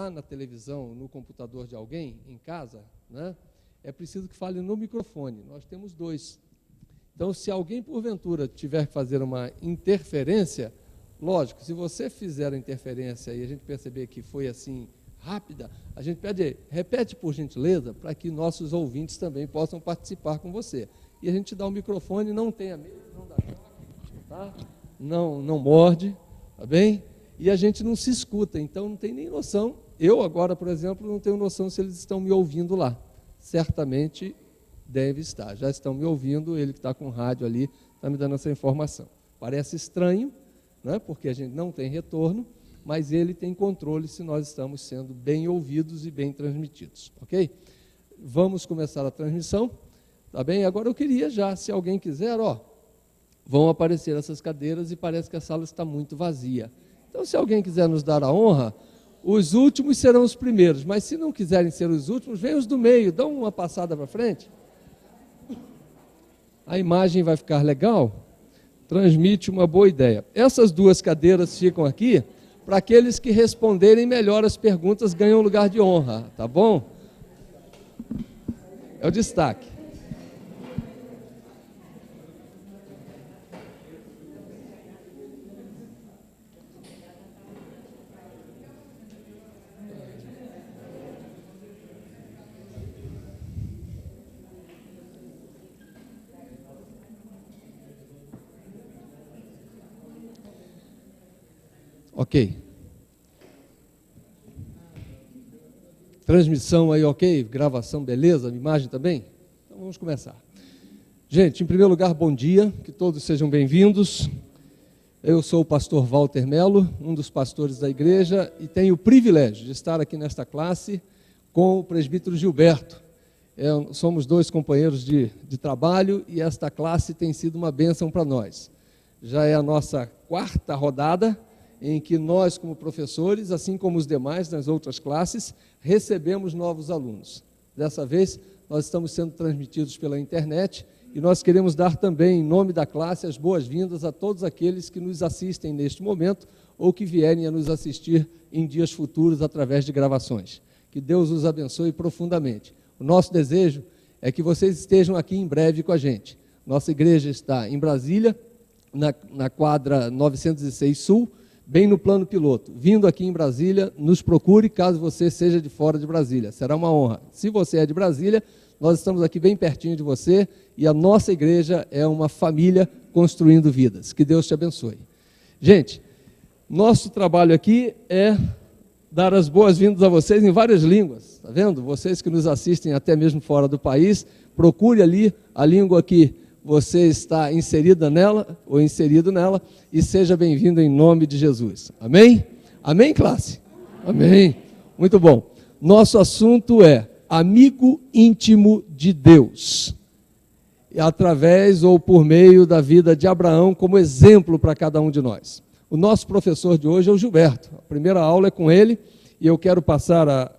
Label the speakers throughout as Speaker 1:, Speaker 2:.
Speaker 1: falar na televisão, no computador de alguém, em casa, né, é preciso que fale no microfone. Nós temos 2. Então, se alguém, porventura, tiver que fazer uma interferência, lógico, se você fizer a interferência e a gente perceber que foi assim, rápida, a gente pede, repete por gentileza, para que nossos ouvintes também possam participar com você. E a gente dá o microfone, não tenha medo, não dá choque, tá? Não morde, tá bem? E a gente não se escuta, então não tem nem noção. Eu agora, por exemplo, não tenho noção se eles estão me ouvindo lá. Certamente deve estar, já estão me ouvindo, ele que está com o rádio ali, está me dando essa informação. Parece estranho, né, porque a gente não tem retorno, mas ele tem controle se nós estamos sendo bem ouvidos e bem transmitidos, ok? Vamos começar a transmissão, tá bem? Agora eu queria já, se alguém quiser, vão aparecer essas cadeiras e parece que a sala está muito vazia. Então, se alguém quiser nos dar a honra, os últimos serão os primeiros, mas se não quiserem ser os últimos, vem os do meio, dão uma passada para frente. A imagem vai ficar legal, transmite uma boa ideia. Essas 2 cadeiras ficam aqui, para aqueles que responderem melhor as perguntas ganham lugar de honra, tá bom? É o destaque. Ok. Transmissão aí, ok? Gravação, beleza? Imagem também? Então vamos começar. Gente, em primeiro lugar, bom dia, que todos sejam bem-vindos. Eu sou o pastor Walter Melo, um dos pastores da igreja, e tenho o privilégio de estar aqui nesta classe com o presbítero Gilberto. Somos 2 companheiros de trabalho e esta classe tem sido uma bênção para nós. Já é a nossa 4ª rodada, em que nós, como professores, assim como os demais nas outras classes, recebemos novos alunos. Dessa vez, nós estamos sendo transmitidos pela internet e nós queremos dar também, em nome da classe, as boas-vindas a todos aqueles que nos assistem neste momento ou que vierem a nos assistir em dias futuros através de gravações. Que Deus os abençoe profundamente. O nosso desejo é que vocês estejam aqui em breve com a gente. Nossa igreja está em Brasília, na quadra 906 Sul, bem no plano piloto. Vindo aqui em Brasília, nos procure caso você seja de fora de Brasília. Será uma honra. Se você é de Brasília, nós estamos aqui bem pertinho de você e a nossa igreja é uma família construindo vidas. Que Deus te abençoe. Gente, nosso trabalho aqui é dar as boas-vindas a vocês em várias línguas. Tá vendo? Vocês que nos assistem até mesmo fora do país, procure ali a língua que você está inserida nela ou inserido nela e seja bem-vindo em nome de Jesus. Amém? Amém, classe? Amém. Muito bom. Nosso assunto é amigo íntimo de Deus. E através ou por meio da vida de Abraão como exemplo para cada um de nós. O nosso professor de hoje é o Gilberto. A primeira aula é com ele e eu quero passar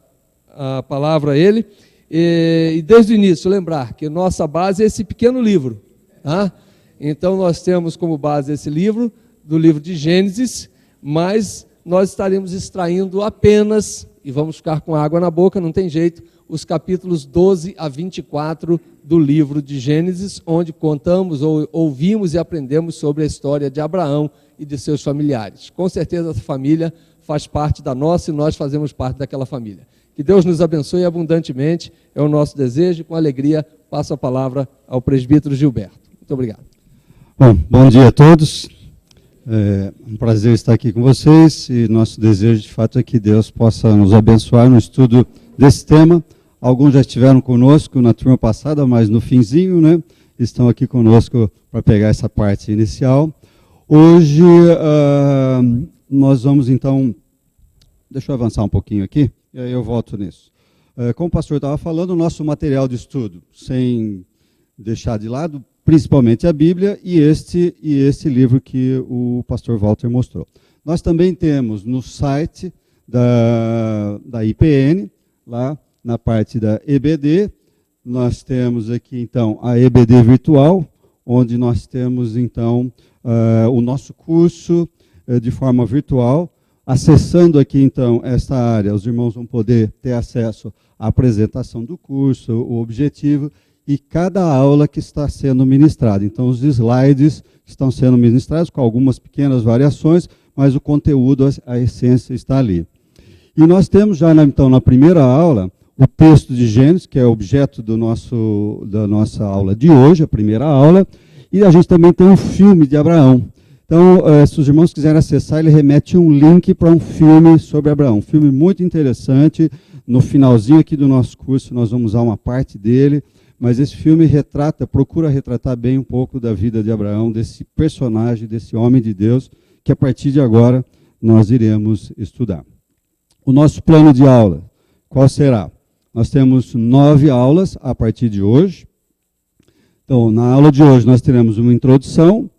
Speaker 1: a palavra a ele. E desde o início lembrar que nossa base é esse pequeno livro. Tá? Então nós temos como base esse livro, do livro de Gênesis, mas nós estaremos extraindo apenas, e vamos ficar com água na boca, não tem jeito, os capítulos 12 a 24 do livro de Gênesis, onde contamos ou ouvimos e aprendemos sobre a história de Abraão e de seus familiares. Com certeza essa família faz parte da nossa e nós fazemos parte daquela família. Que Deus nos abençoe abundantemente, é o nosso desejo, com alegria passo a palavra ao presbítero Gilberto. Muito obrigado.
Speaker 2: Bom dia a todos. É um prazer estar aqui com vocês e nosso desejo de fato é que Deus possa nos abençoar no estudo desse tema. Alguns já estiveram conosco na turma passada, mas no finzinho, né, estão aqui conosco para pegar essa parte inicial. Hoje nós vamos então, deixa eu avançar um pouquinho aqui, e aí eu volto nisso. Como o pastor estava falando, o nosso material de estudo, sem deixar de lado, principalmente a Bíblia e este livro que o pastor Walter mostrou. Nós também temos no site da IPN, lá na parte da EBD, nós temos aqui então a EBD virtual, onde nós temos então o nosso curso de forma virtual, Acessando aqui, então, esta área, os irmãos vão poder ter acesso à apresentação do curso, o objetivo, e cada aula que está sendo ministrada. Então, os slides estão sendo ministrados com algumas pequenas variações, mas o conteúdo, a essência está ali. E nós temos já, então, na primeira aula, o texto de Gênesis, que é objeto da nossa aula de hoje, a primeira aula, e a gente também tem um filme de Abraão. Então, se os irmãos quiserem acessar, ele remete um link para um filme sobre Abraão. Um filme muito interessante. No finalzinho aqui do nosso curso, nós vamos usar uma parte dele. Mas esse filme procura retratar bem um pouco da vida de Abraão, desse personagem, desse homem de Deus, que a partir de agora nós iremos estudar. O nosso plano de aula, qual será? Nós temos 9 aulas a partir de hoje. Então, na aula de hoje nós teremos uma introdução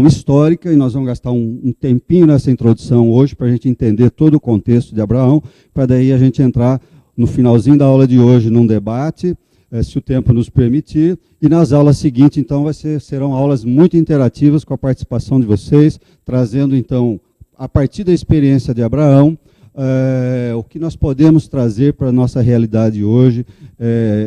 Speaker 2: histórica, e nós vamos gastar um tempinho nessa introdução hoje para a gente entender todo o contexto de Abraão, para daí a gente entrar no finalzinho da aula de hoje num debate, se o tempo nos permitir, e nas aulas seguintes, então, serão aulas muito interativas com a participação de vocês, trazendo, então, a partir da experiência de Abraão, o que nós podemos trazer para a nossa realidade hoje,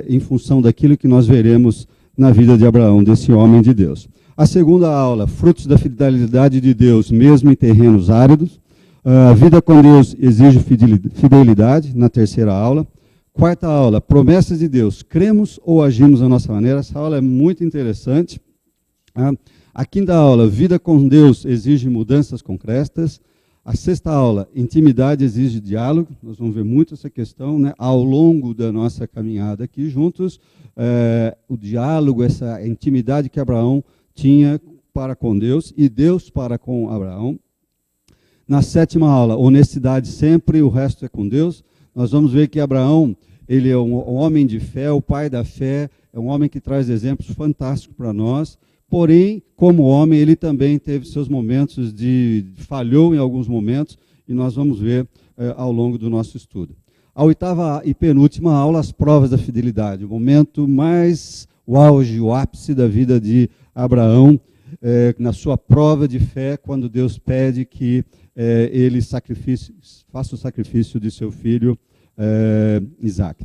Speaker 2: em função daquilo que nós veremos na vida de Abraão, desse homem de Deus. A segunda aula, frutos da fidelidade de Deus, mesmo em terrenos áridos. A vida com Deus exige fidelidade, na terceira aula. Quarta aula, promessas de Deus, cremos ou agimos da nossa maneira? Essa aula é muito interessante. A quinta aula, vida com Deus exige mudanças concretas. A sexta aula, intimidade exige diálogo. Nós vamos ver muito essa questão, né, ao longo da nossa caminhada aqui juntos. O diálogo, essa intimidade que Abraão tinha para com Deus e Deus para com Abraão. Na sétima aula, honestidade sempre, o resto é com Deus. Nós vamos ver que Abraão, ele é um homem de fé, o pai da fé, é um homem que traz exemplos fantásticos para nós. Porém, como homem, ele também teve seus momentos falhou em alguns momentos, e nós vamos ver ao longo do nosso estudo. A oitava e penúltima aula, as provas da fidelidade, o momento mais, o auge, o ápice da vida de Abraão, na sua prova de fé, quando Deus pede que ele faça o sacrifício de seu filho Isaac.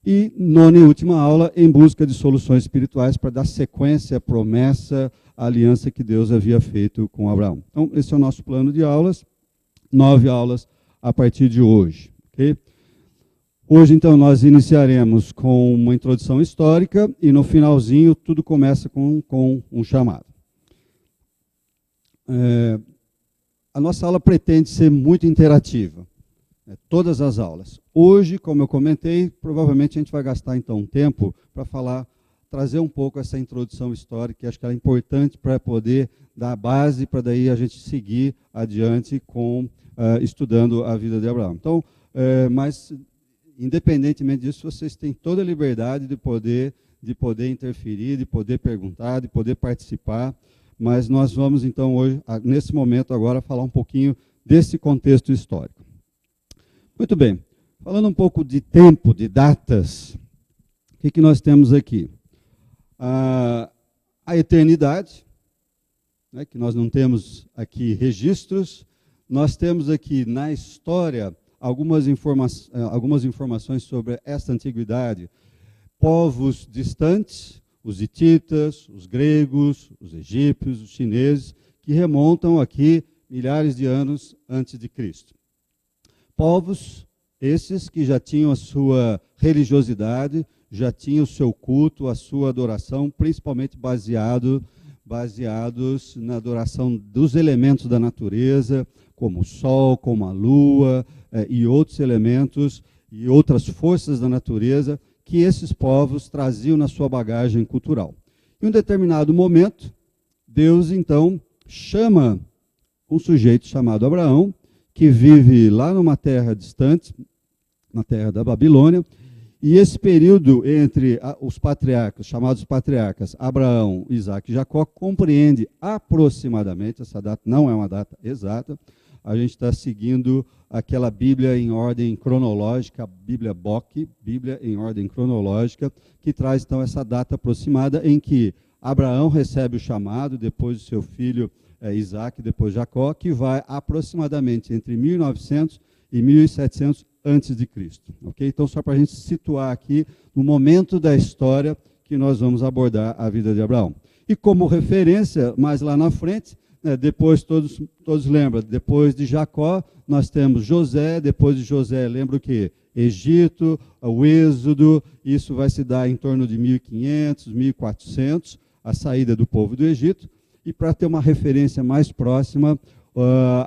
Speaker 2: E nona e última aula, em busca de soluções espirituais para dar sequência à promessa, à aliança que Deus havia feito com Abraão. Então, esse é o nosso plano de aulas, 9 aulas a partir de hoje. Okay? Hoje, então, nós iniciaremos com uma introdução histórica e no finalzinho tudo começa com um chamado. A nossa aula pretende ser muito interativa, todas as aulas. Hoje, como eu comentei, provavelmente a gente vai gastar então um tempo para trazer um pouco essa introdução histórica, que acho que ela é importante para poder dar a base, para daí a gente seguir adiante estudando a vida de Abraão. Então, mas independentemente disso, vocês têm toda a liberdade de poder interferir, de poder perguntar, de poder participar, mas nós vamos então hoje, nesse momento agora, falar um pouquinho desse contexto histórico. Muito bem, falando um pouco de tempo, de datas, o que nós temos aqui? A eternidade, né, que nós não temos aqui registros, nós temos aqui na história algumas informações sobre esta antiguidade, povos distantes, os hititas, os gregos, os egípcios, os chineses, que remontam aqui milhares de anos antes de Cristo. Povos esses que já tinham a sua religiosidade, já tinham o seu culto, a sua adoração, principalmente baseados na adoração dos elementos da natureza, como o sol, como a lua, e outros elementos e outras forças da natureza que esses povos traziam na sua bagagem cultural. Em um determinado momento, Deus, então, chama um sujeito chamado Abraão, que vive lá numa terra distante, na terra da Babilônia, e esse período entre os patriarcas, chamados patriarcas, Abraão, Isaac e Jacó, compreende aproximadamente, essa data não é uma data exata, a gente está seguindo aquela Bíblia em ordem cronológica, a Bíblia Bock, Bíblia em ordem cronológica, que traz então essa data aproximada em que Abraão recebe o chamado, depois do seu filho Isaac, depois Jacó, que vai aproximadamente entre 1900 e 1700 antes de Cristo. Okay? Então, só para a gente se situar aqui no momento da história que nós vamos abordar a vida de Abraão. E como referência, mais lá na frente, depois todos lembram, depois de Jacó, nós temos José, depois de José, lembra o quê? Egito, o Êxodo, isso vai se dar em torno de 1500, 1400, a saída do povo do Egito, e para ter uma referência mais próxima,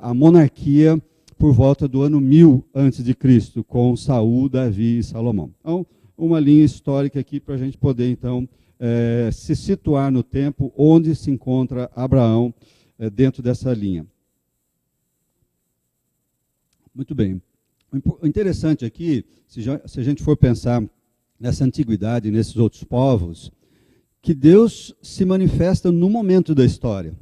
Speaker 2: a monarquia por volta do ano 1000 a.C., com Saul, Davi e Salomão. Então, uma linha histórica aqui para a gente poder, então, se situar no tempo onde se encontra Abraão dentro dessa linha. Muito bem. O interessante aqui, se a gente for pensar nessa antiguidade, nesses outros povos, que Deus se manifesta no momento da história.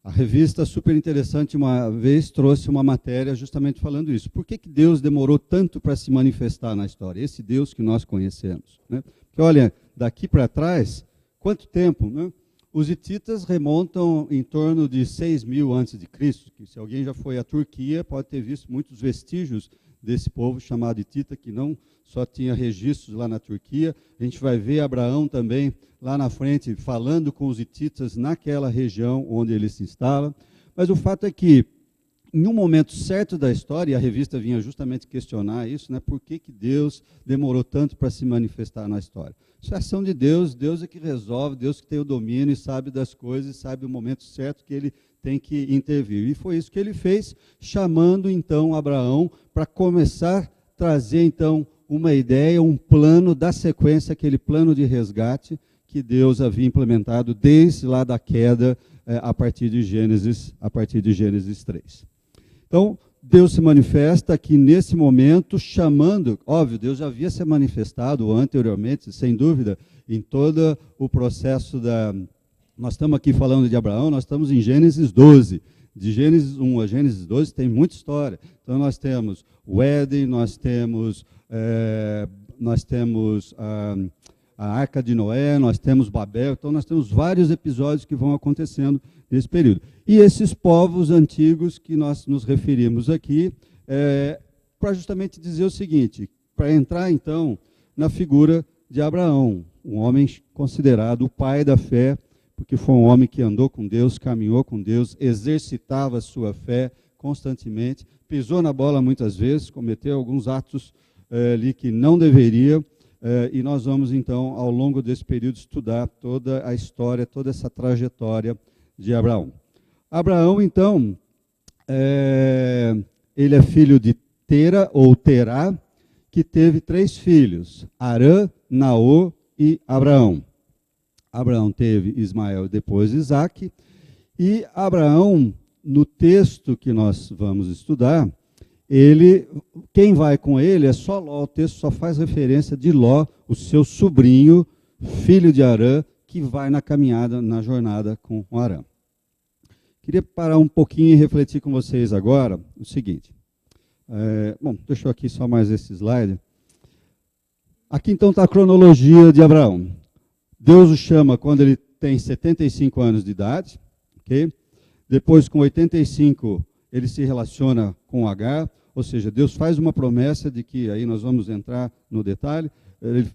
Speaker 2: A revista Super Interessante, uma vez, trouxe uma matéria justamente falando isso. Por que Deus demorou tanto para se manifestar na história? Esse Deus que nós conhecemos. Né? Porque, olha, daqui para trás, quanto tempo? Né? Os hititas remontam em torno de 6.000 a.C., que se alguém já foi à Turquia, pode ter visto muitos vestígios desse povo chamado hitita, que não só tinha registros lá na Turquia. A gente vai ver Abraão também lá na frente falando com os hititas naquela região onde ele se instala. Mas o fato é que, em um momento certo da história, e a revista vinha justamente questionar isso, né, por que Deus demorou tanto para se manifestar na história? Isso é ação de Deus, Deus é que resolve, Deus que tem o domínio e sabe das coisas, sabe o momento certo que ele tem que intervir. E foi isso que ele fez, chamando então Abraão para começar a trazer então uma ideia, um plano da sequência, aquele plano de resgate que Deus havia implementado desde lá da queda, a partir de Gênesis 3. Então, Deus se manifesta aqui nesse momento, chamando, óbvio, Deus já havia se manifestado anteriormente, sem dúvida, em todo o processo nós estamos aqui falando de Abraão, nós estamos em Gênesis 12. De Gênesis 1 a Gênesis 12 tem muita história. Então nós temos o Éden, nós temos a Arca de Noé, nós temos Babel, então nós temos vários episódios que vão acontecendo nesse período. E esses povos antigos que nós nos referimos aqui, para justamente dizer o seguinte, para entrar então na figura de Abraão, um homem considerado o pai da fé, porque foi um homem que andou com Deus, caminhou com Deus, exercitava a sua fé constantemente, pisou na bola muitas vezes, cometeu alguns atos ali que não deveria, e nós vamos então, ao longo desse período, estudar toda a história, toda essa trajetória de Abraão. Abraão, então, ele é filho de Tera, ou Terá, que teve 3 filhos, Arã, Naor e Abraão. Abraão teve Ismael, depois Isaac, e Abraão, no texto que nós vamos estudar, quem vai com ele é só Ló, o texto só faz referência de Ló, o seu sobrinho, filho de Arã, que vai na caminhada, na jornada com Arã. Queria parar um pouquinho e refletir com vocês agora o seguinte. Deixa eu aqui só mais esse slide. Aqui então está a cronologia de Abraão. Deus o chama quando ele tem 75 anos de idade, ok? Depois, com 85, ele se relaciona com Agar, ou seja, Deus faz uma promessa de que, aí nós vamos entrar no detalhe,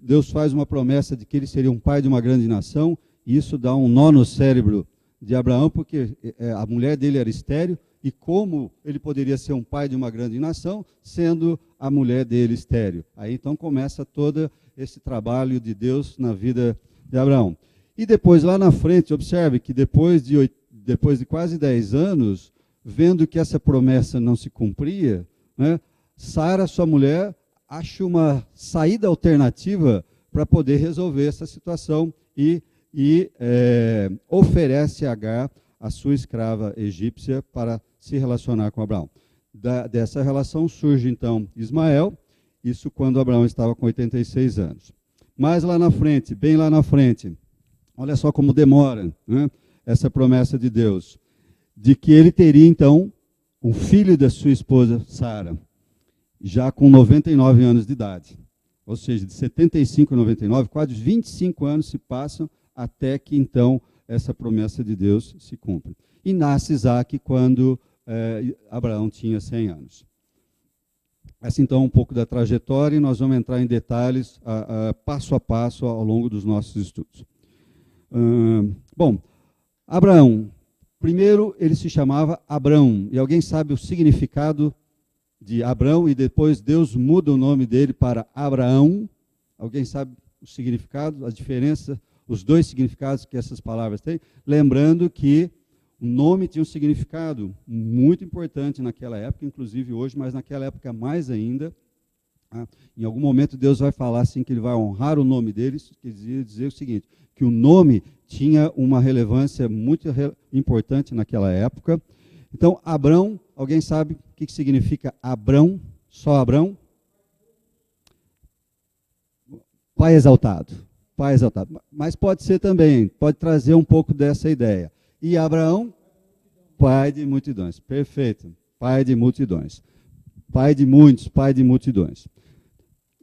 Speaker 2: Deus faz uma promessa de que ele seria um pai de uma grande nação, e isso dá um nó no cérebro de Abraão, porque a mulher dele era estéril, e como ele poderia ser um pai de uma grande nação, sendo a mulher dele estéril? Aí então começa todo esse trabalho de Deus na vida de Abraão. E depois, lá na frente, observe que depois de quase 10 anos, vendo que essa promessa não se cumpria, né, Sara, sua mulher, acha uma saída alternativa para poder resolver essa situação e oferece a Agar, a sua escrava egípcia, para se relacionar com Abraão. Dessa relação surge, então, Ismael, isso quando Abraão estava com 86 anos. Mas lá na frente, bem lá na frente, olha só como demora, né, essa promessa de Deus, de que ele teria, então, um filho da sua esposa, Sara, já com 99 anos de idade. Ou seja, de 75 a 99, quase 25 anos se passam até que, então, essa promessa de Deus se cumpre. E nasce Isaac quando Abraão tinha 100 anos. Essa então é um pouco da trajetória e nós vamos entrar em detalhes passo a passo ao longo dos nossos estudos. Bom, Abraão, primeiro ele se chamava Abrão, e alguém sabe o significado de Abrão, e depois Deus muda o nome dele para Abraão? Alguém sabe o significado, a diferença, os dois significados que essas palavras têm? Lembrando que o nome tinha um significado muito importante naquela época, inclusive hoje, mas naquela época mais ainda. Em algum momento Deus vai falar assim que ele vai honrar o nome dele, isso quer dizer o seguinte, que o nome tinha uma relevância muito importante naquela época. Então, Abrão, alguém sabe o que significa Abrão? Só Abrão? Pai exaltado. Pai exaltado. Mas pode ser também, pode trazer um pouco dessa ideia. E Abraão, pai de multidões. Perfeito. Pai de multidões. Pai de muitos, pai de multidões.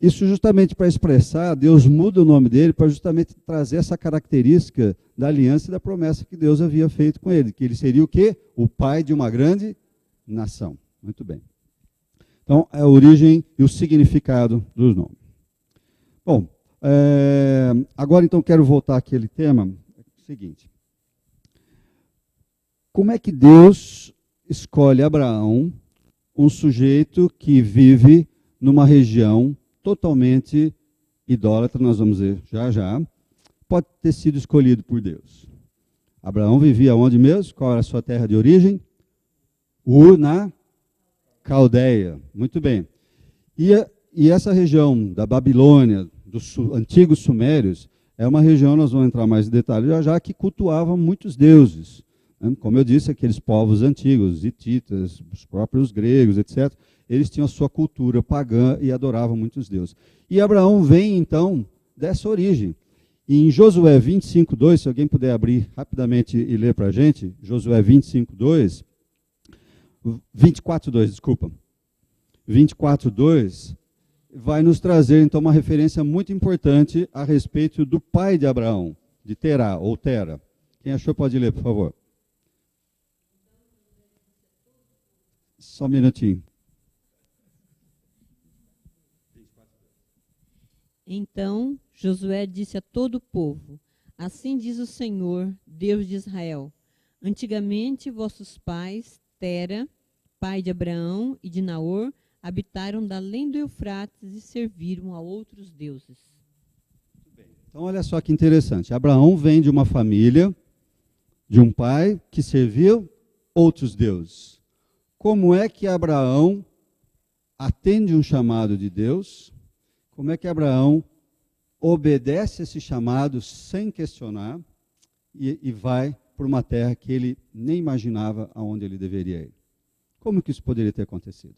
Speaker 2: Isso justamente para expressar, Deus muda o nome dele para justamente trazer essa característica da aliança e da promessa que Deus havia feito com ele, que ele seria o quê? O pai de uma grande nação. Muito bem. Então, é a origem e o significado dos nomes. Bom, agora então quero voltar àquele tema, seguinte. Como é que Deus escolhe Abraão, um sujeito que vive numa região totalmente idólatra, nós vamos ver já, pode ter sido escolhido por Deus? Abraão vivia onde mesmo? Qual era a sua terra de origem? Na Caldeia. Muito bem. E essa região da Babilônia, dos antigos sumérios, é uma região, nós vamos entrar mais em detalhes já, que cultuava muitos deuses. Como eu disse, aqueles povos antigos, os hititas, os próprios gregos, etc., eles tinham a sua cultura pagã e adoravam muitos deuses. E Abraão vem, então, dessa origem. E em Josué 25:2, se alguém puder abrir rapidamente e ler para a gente, Josué 24:2, desculpa. 24:2 vai nos trazer, então, uma referência muito importante a respeito do pai de Abraão, de Terá, ou Tera. Quem achou pode ler, por favor. Só um minutinho.
Speaker 3: Então Josué disse a todo o povo: assim diz o Senhor, Deus de Israel: antigamente vossos pais, Tera, pai de Abraão e de Naor, habitaram da além do Eufrates e serviram a outros deuses.
Speaker 2: Muito bem. Então olha só que interessante. Abraão vem de uma família, de um pai que serviu outros deuses. Como é que Abraão atende um chamado de Deus? Como é que Abraão obedece esse chamado sem questionar e vai para uma terra que ele nem imaginava aonde ele deveria ir? Como que isso poderia ter acontecido?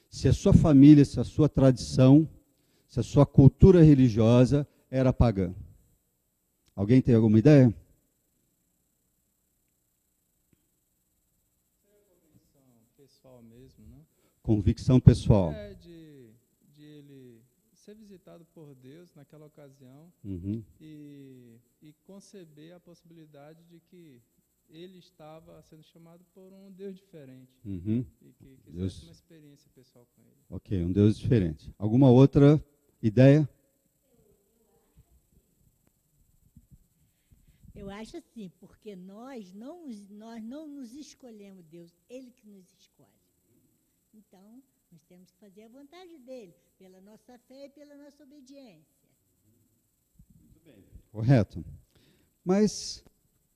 Speaker 2: Se a sua família, se a sua tradição, se a sua cultura religiosa era pagã. Alguém tem alguma ideia?
Speaker 4: Pessoal mesmo, né?
Speaker 2: Convicção pessoal.
Speaker 4: De ele ser visitado por Deus naquela ocasião e conceber a possibilidade de que ele estava sendo chamado por um Deus diferente e que quisesse uma experiência pessoal com ele.
Speaker 2: Ok, um Deus diferente. Alguma outra ideia?
Speaker 5: Eu acho assim, porque nós não nos escolhemos Deus, Ele que nos escolhe. Então, nós temos que fazer a vontade dEle, pela nossa fé e pela nossa obediência.
Speaker 2: Muito bem. Correto. Mas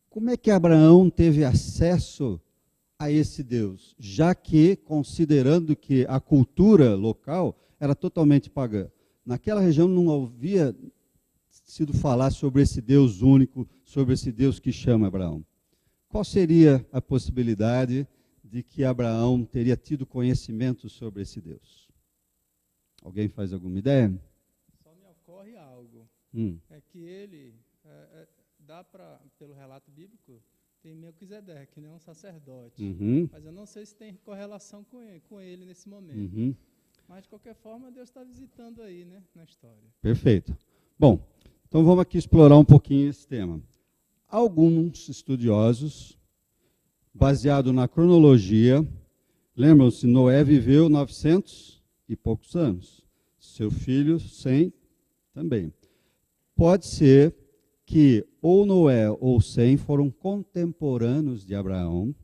Speaker 2: como é que Abraão teve acesso a esse Deus? Já que, considerando que a cultura local era totalmente pagã, naquela região não havia sido falar sobre esse Deus único, sobre esse Deus que chama Abraão. Qual seria a possibilidade de que Abraão teria tido conhecimento sobre esse Deus? Alguém faz alguma ideia?
Speaker 4: Só me ocorre algo. É que ele, dá para, pelo relato bíblico, tem Melquisedeque, né, um sacerdote. Mas eu não sei se tem correlação com ele nesse momento. Mas, de qualquer forma, Deus está visitando aí, né, na história.
Speaker 2: Perfeito. Bom, então vamos aqui explorar um pouquinho esse tema. alguns estudiosos, baseado na cronologia, lembram-se, Noé viveu 900 e poucos anos. Seu filho, 100 também. Pode ser que ou Noé ou Sem foram contemporâneos de Abraão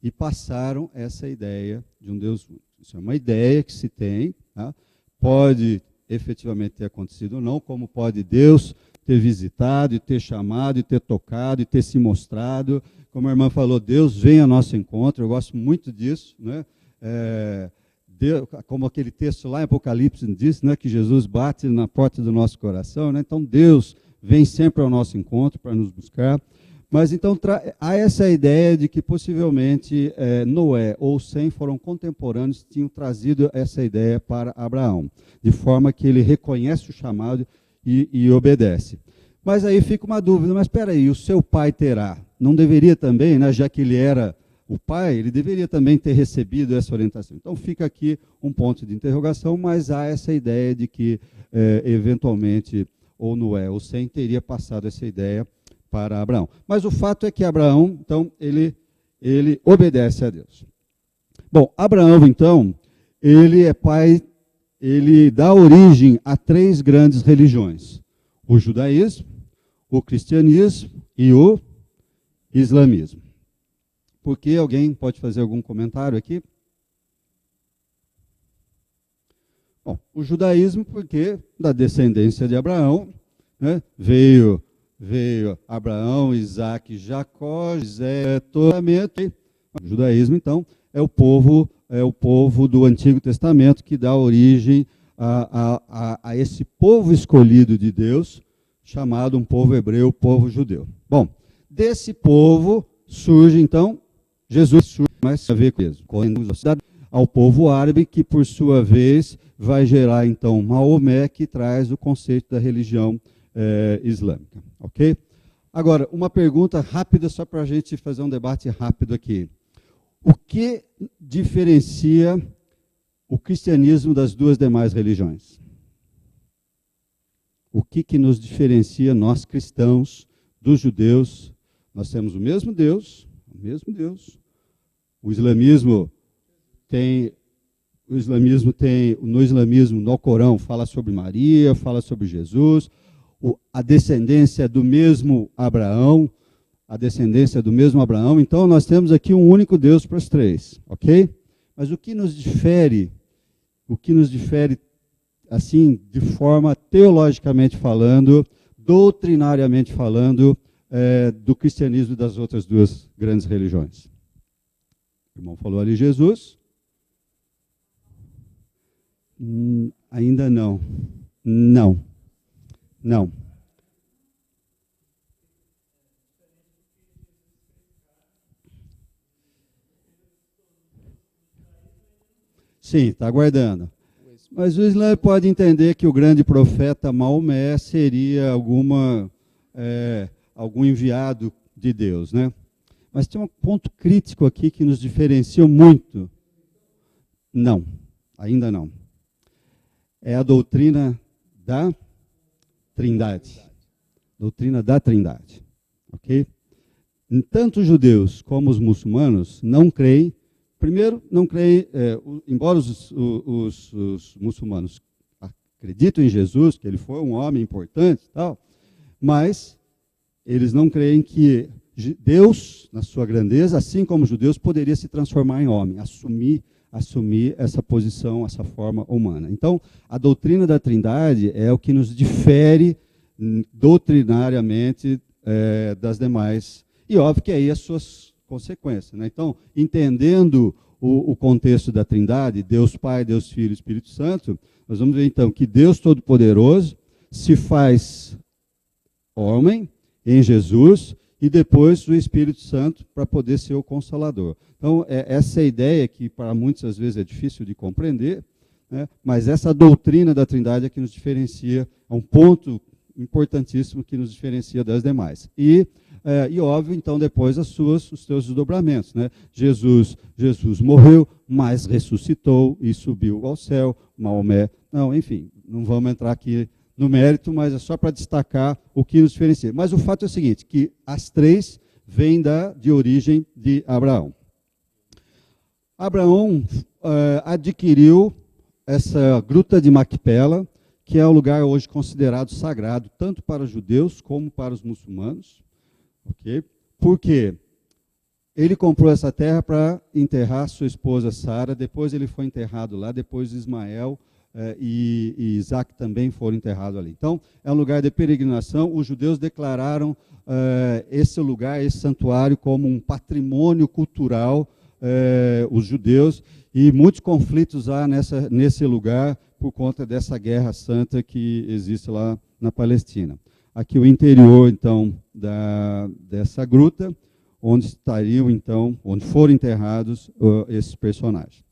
Speaker 2: e passaram essa ideia de um Deus único. Isso é uma ideia que se tem, tá? Pode efetivamente ter acontecido ou não, como pode Deus ter visitado e ter chamado e ter tocado e ter se mostrado. Como a irmã falou, Deus vem ao nosso encontro, eu gosto muito disso, né? Deus, como aquele texto lá em Apocalipse diz, né, que Jesus bate na porta do nosso coração, né? Então Deus vem sempre ao nosso encontro para nos buscar. Mas então há essa ideia de que possivelmente Noé ou Sem foram contemporâneos, tinham trazido essa ideia para Abraão, de forma que ele reconhece o chamado e obedece. Mas aí fica uma dúvida, mas espera aí, o seu pai Terá, não deveria também, né, já que ele era o pai, ele deveria também ter recebido essa orientação. Então fica aqui um ponto de interrogação, mas há essa ideia de que eventualmente ou Noé ou Sem teria passado essa ideia para Abraão. Mas o fato é que Abraão, então, ele obedece a Deus. Bom, Abraão, então, ele é pai, ele dá origem a 3 grandes religiões: o judaísmo, o cristianismo e o islamismo. Por que? Alguém pode fazer algum comentário aqui? Bom, o judaísmo, porque da descendência de Abraão, né, veio Abraão, Isaac, Jacó, José, totalmente. O judaísmo, então, é o povo do Antigo Testamento que dá origem a esse povo escolhido de Deus, chamado um povo hebreu, povo judeu. Bom, desse povo surge, então, Jesus surge, mais a ver com isso, ao povo árabe, que por sua vez vai gerar, então, Maomé, que traz o conceito da religião islâmica, ok? Agora, uma pergunta rápida, só para a gente fazer um debate rápido aqui. O que diferencia o cristianismo das 2 demais religiões? O que nos diferencia, nós cristãos, dos judeus? Nós temos o mesmo Deus. O islamismo tem, no islamismo, no Corão, fala sobre Maria, fala sobre Jesus, a descendência do mesmo Abraão, então nós temos aqui um único Deus para os 3, ok? Mas o que nos difere, assim, de forma teologicamente falando, doutrinariamente falando, do cristianismo e das outras 2 grandes religiões? O irmão falou ali Jesus. Ainda não. Não. Sim, está aguardando. Mas o Islã pode entender que o grande profeta Maomé seria algum enviado de Deus, né? Mas tem um ponto crítico aqui que nos diferencia muito. Não, ainda não. É a doutrina da Trindade. Doutrina da Trindade, ok? Tanto os judeus como os muçulmanos não creem. Primeiro, não creem, embora os muçulmanos acreditam em Jesus, que ele foi um homem importante e tal, mas eles não creem que Deus, na sua grandeza, assim como os judeus, poderia se transformar em homem, assumir essa posição, essa forma humana. Então, a doutrina da Trindade é o que nos difere doutrinariamente das demais. E óbvio que aí as suas consequências, né? Então, entendendo o contexto da Trindade, Deus Pai, Deus Filho e Espírito Santo, nós vamos ver então que Deus Todo-Poderoso se faz homem em Jesus e depois o Espírito Santo para poder ser o Consolador. Então, essa ideia que para muitos às vezes é difícil de compreender, né? Mas essa doutrina da Trindade é que nos diferencia, é um ponto importantíssimo que nos diferencia das demais. E óbvio, então, depois os seus desdobramentos, né? Jesus morreu, mas ressuscitou e subiu ao céu. Maomé, não, enfim, não vamos entrar aqui no mérito, mas é só para destacar o que nos diferencia. Mas o fato é o seguinte, que as três vêm de origem de Abraão. Abraão adquiriu essa gruta de Macpela, que é um lugar hoje considerado sagrado, tanto para os judeus como para os muçulmanos. Okay? Por quê? Ele comprou essa terra para enterrar sua esposa Sara, depois ele foi enterrado lá, depois Ismael e Isaac também foram enterrados ali. Então, é um lugar de peregrinação. Os judeus declararam esse lugar, esse santuário, como um patrimônio cultural, os judeus, e muitos conflitos há nesse lugar por conta dessa guerra santa que existe lá na Palestina. Aqui o interior, então, dessa gruta, onde estariam, então, onde foram enterrados esses personagens.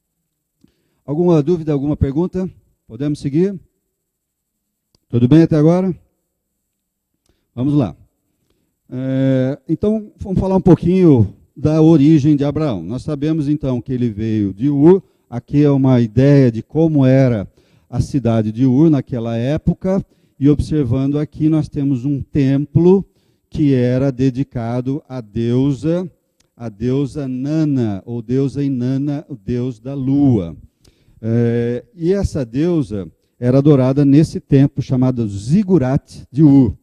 Speaker 2: Alguma dúvida, alguma pergunta? Podemos seguir? Tudo bem até agora? Vamos lá. Então, vamos falar um pouquinho da origem de Abraão. Nós sabemos, então, que ele veio de Ur. Aqui é uma ideia de como era a cidade de Ur naquela época. E observando aqui, nós temos um templo que era dedicado à deusa Nana, ou deusa Inanna, o deus da lua. E essa deusa era adorada nesse templo chamado Zigurat de Ur.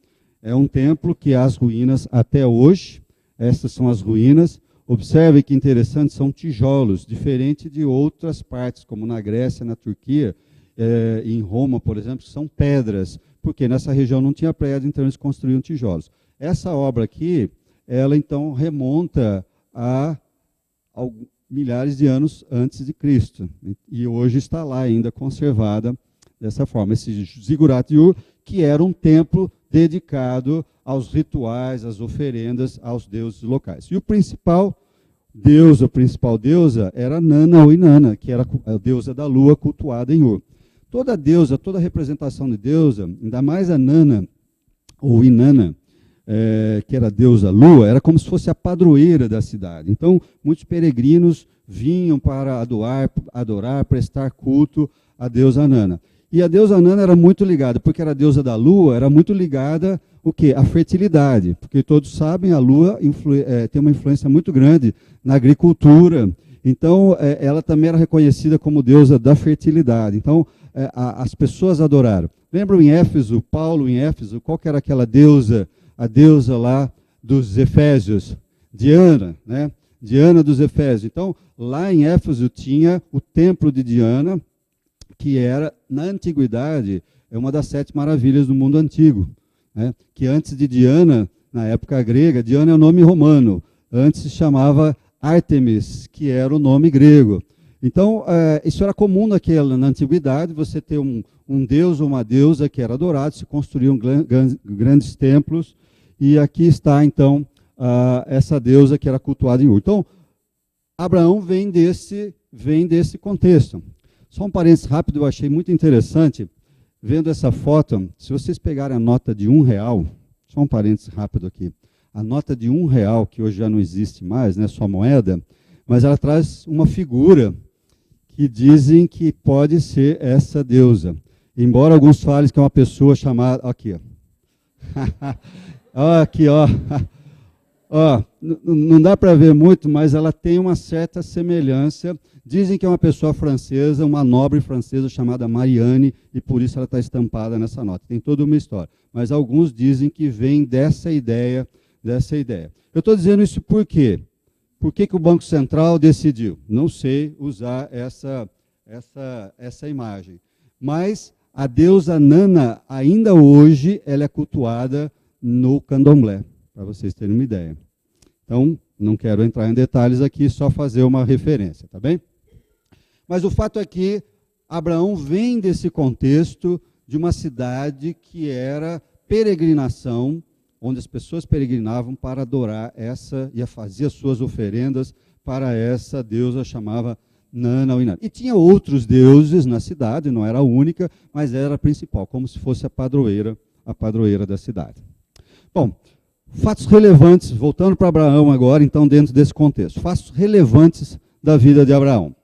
Speaker 2: É um templo que há as ruínas até hoje. Essas são as ruínas. Observe que interessante, são tijolos, diferente de outras partes, como na Grécia, na Turquia, em Roma, por exemplo, são pedras, porque nessa região não tinha prédio, então eles construíam tijolos. Essa obra aqui, ela então remonta a milhares de anos antes de Cristo, e hoje está lá ainda conservada dessa forma. Esse Zigurat de Ur, que era um templo dedicado aos rituais, às oferendas aos deuses locais. E o principal deusa era Nana ou Inanna, que era a deusa da lua cultuada em Ur. Toda deusa, toda representação de deusa, ainda mais a Nana ou Inanna, que era a deusa lua, era como se fosse a padroeira da cidade. Então, muitos peregrinos vinham para adorar, prestar culto à deusa Nana. E a deusa Nana era muito ligada, porque era a deusa da lua, era muito ligada o quê? A fertilidade. Porque todos sabem, a lua tem uma influência muito grande na agricultura. Então, ela também era reconhecida como deusa da fertilidade. Então, as pessoas adoraram. Lembram em Éfeso, Paulo em Éfeso, qual que era aquela deusa, a deusa lá dos Efésios? Diana, né? Diana dos Efésios. Então, lá em Éfeso tinha o templo de Diana, que era, na antiguidade, uma das 7 maravilhas do mundo antigo. Né? Que antes de Diana, na época grega, Diana é o nome romano, antes se chamava Ártemis, que era o nome grego. Então, isso era comum na antiguidade, você ter um deus ou uma deusa que era adorado, se construíam grandes templos, e aqui está, então, essa deusa que era cultuada em Ur. Então, Abraão vem desse contexto. Só um parênteses rápido, eu achei muito interessante, vendo essa foto, se vocês pegarem a nota de R$1, só um parênteses rápido aqui, a nota de R$1, que hoje já não existe mais, né, só moeda, mas ela traz uma figura que dizem que pode ser essa deusa. Embora alguns falem que é uma pessoa chamada... Aqui, ó. Aqui, ó. Ó, não dá para ver muito, mas ela tem uma certa semelhança. Dizem que é uma pessoa francesa, uma nobre francesa chamada Marianne, e por isso ela está estampada nessa nota. Tem toda uma história. Mas alguns dizem que vem dessa ideia. Eu estou dizendo isso por quê? Por que o Banco Central decidiu? Não sei usar essa imagem. Mas a deusa Nana, ainda hoje, ela é cultuada no candomblé, para vocês terem uma ideia. Então, não quero entrar em detalhes aqui, só fazer uma referência, tá bem? Mas o fato é que Abraão vem desse contexto de uma cidade que era peregrinação, onde as pessoas peregrinavam para adorar e fazer suas oferendas para essa deusa chamava Nana ou Inanna. E tinha outros deuses na cidade, não era a única, mas era a principal, como se fosse a padroeira da cidade. Bom, fatos relevantes, voltando para Abraão agora, então, dentro desse contexto. Fatos relevantes da vida de Abraão.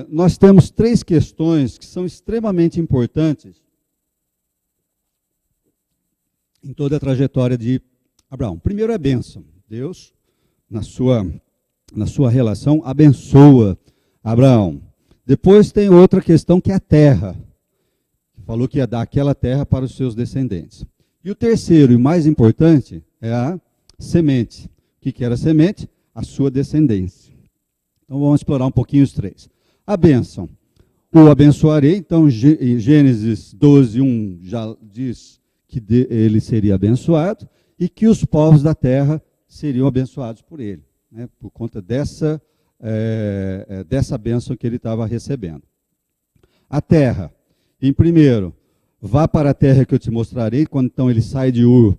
Speaker 2: Nós temos 3 questões que são extremamente importantes em toda a trajetória de Abraão. Primeiro é a bênção. Deus, na sua relação, abençoa Abraão. Depois tem outra questão que é a terra. Falou que ia dar aquela terra para os seus descendentes. E o terceiro e mais importante é a semente. O que era a semente? A sua descendência. Então vamos explorar um pouquinho os três. A bênção. O abençoarei. Então em Gênesis 12, 1 já diz que ele seria abençoado e que os povos da terra seriam abençoados por ele, né, por conta dessa bênção que ele estava recebendo. A terra. Em primeiro, vá para a terra que eu te mostrarei. Quando então ele sai de Ur,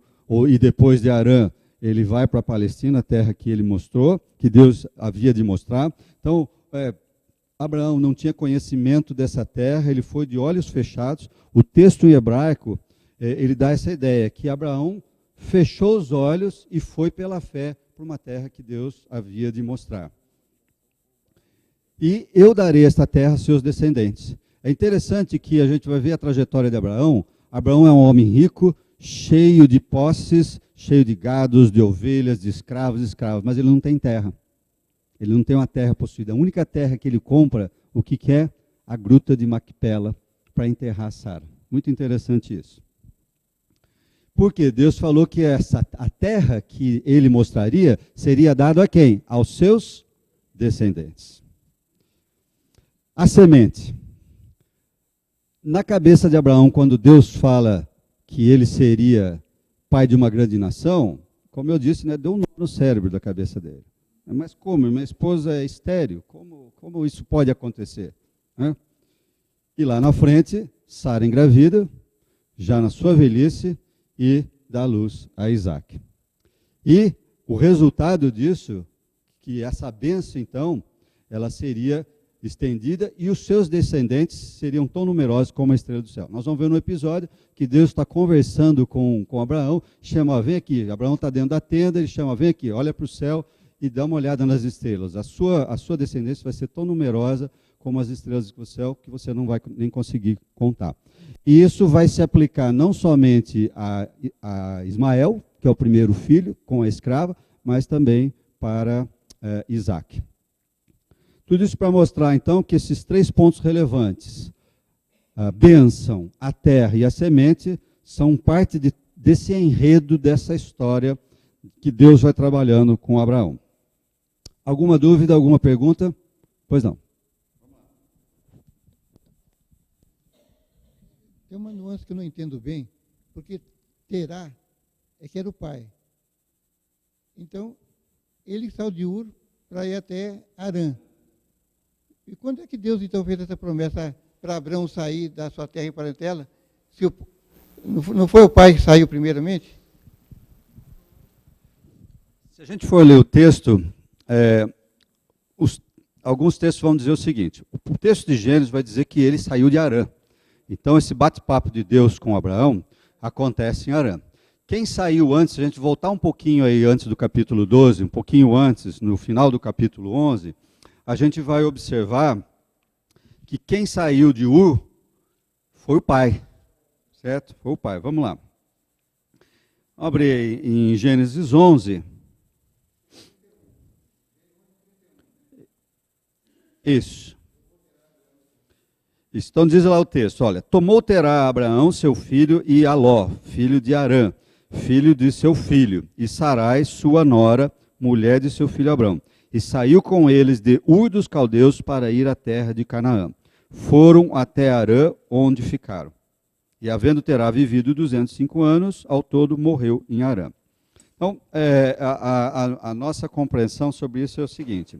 Speaker 2: e depois de Harã, ele vai para a Palestina, a terra que ele mostrou, que Deus havia de mostrar. Então, Abraão não tinha conhecimento dessa terra, ele foi de olhos fechados. O texto em hebraico, ele dá essa ideia, que Abraão fechou os olhos e foi pela fé para uma terra que Deus havia de mostrar. E eu darei esta terra aos seus descendentes. É interessante que a gente vai ver a trajetória de Abraão. Abraão é um homem rico, cheio de posses, cheio de gados, de ovelhas, de escravos, mas ele não tem terra. Ele não tem uma terra possuída. A única terra que ele compra, o que é? A gruta de Macpela, para enterrar Sara. Muito interessante isso. Porque Deus falou que a terra que ele mostraria seria dada a quem? Aos seus descendentes. A semente. Na cabeça de Abraão, quando Deus fala que ele seria pai de uma grande nação, como eu disse, né, deu um nó no cérebro da cabeça dele. Mas como? Minha esposa é estéril, como isso pode acontecer? Né? E lá na frente, Sara engravida, já na sua velhice, e dá luz a Isaac. E o resultado disso, que essa bênção, então, ela seria estendida e os seus descendentes seriam tão numerosos como a estrela do céu. Nós vamos ver no episódio que Deus está conversando com Abraão, chama, vem aqui, Abraão está dentro da tenda, ele chama, vem aqui, olha para o céu e dá uma olhada nas estrelas. A sua descendência vai ser tão numerosa como as estrelas do céu que você não vai nem conseguir contar. E isso vai se aplicar não somente a Ismael, que é o primeiro filho, com a escrava, mas também para Isaac. Tudo isso para mostrar, então, que esses três pontos relevantes, a bênção, a terra e a semente, são parte desse enredo, dessa história que Deus vai trabalhando com Abraão. Alguma dúvida, alguma pergunta? Pois não.
Speaker 6: Tem uma nuance que eu não entendo bem, porque Terá é que era o pai. Então, ele saiu de Ur para ir até Harã. E quando é que Deus, então, fez essa promessa para Abraão sair da sua terra e parentela? Não foi o pai que saiu primeiramente?
Speaker 2: Se a gente for ler o texto, alguns textos vão dizer o seguinte. O texto de Gênesis vai dizer que ele saiu de Harã. Então, esse bate-papo de Deus com Abraão acontece em Harã. Quem saiu antes, se a gente voltar um pouquinho aí antes do capítulo 12, um pouquinho antes, no final do capítulo 11, a gente vai observar que quem saiu de Ur foi o pai, certo? Foi o pai. Vamos lá. Abre aí em Gênesis 11. Isso. Então diz lá o texto, olha, tomou Terá Abraão, seu filho, e Aló, filho de Harã, filho de seu filho, e Sarai, sua nora, mulher de seu filho Abraão. E saiu com eles de Ur dos Caldeus para ir à terra de Canaã. Foram até Harã, onde ficaram. E havendo Terá vivido 205 anos, ao todo morreu em Harã. Então, a nossa compreensão sobre isso é o seguinte.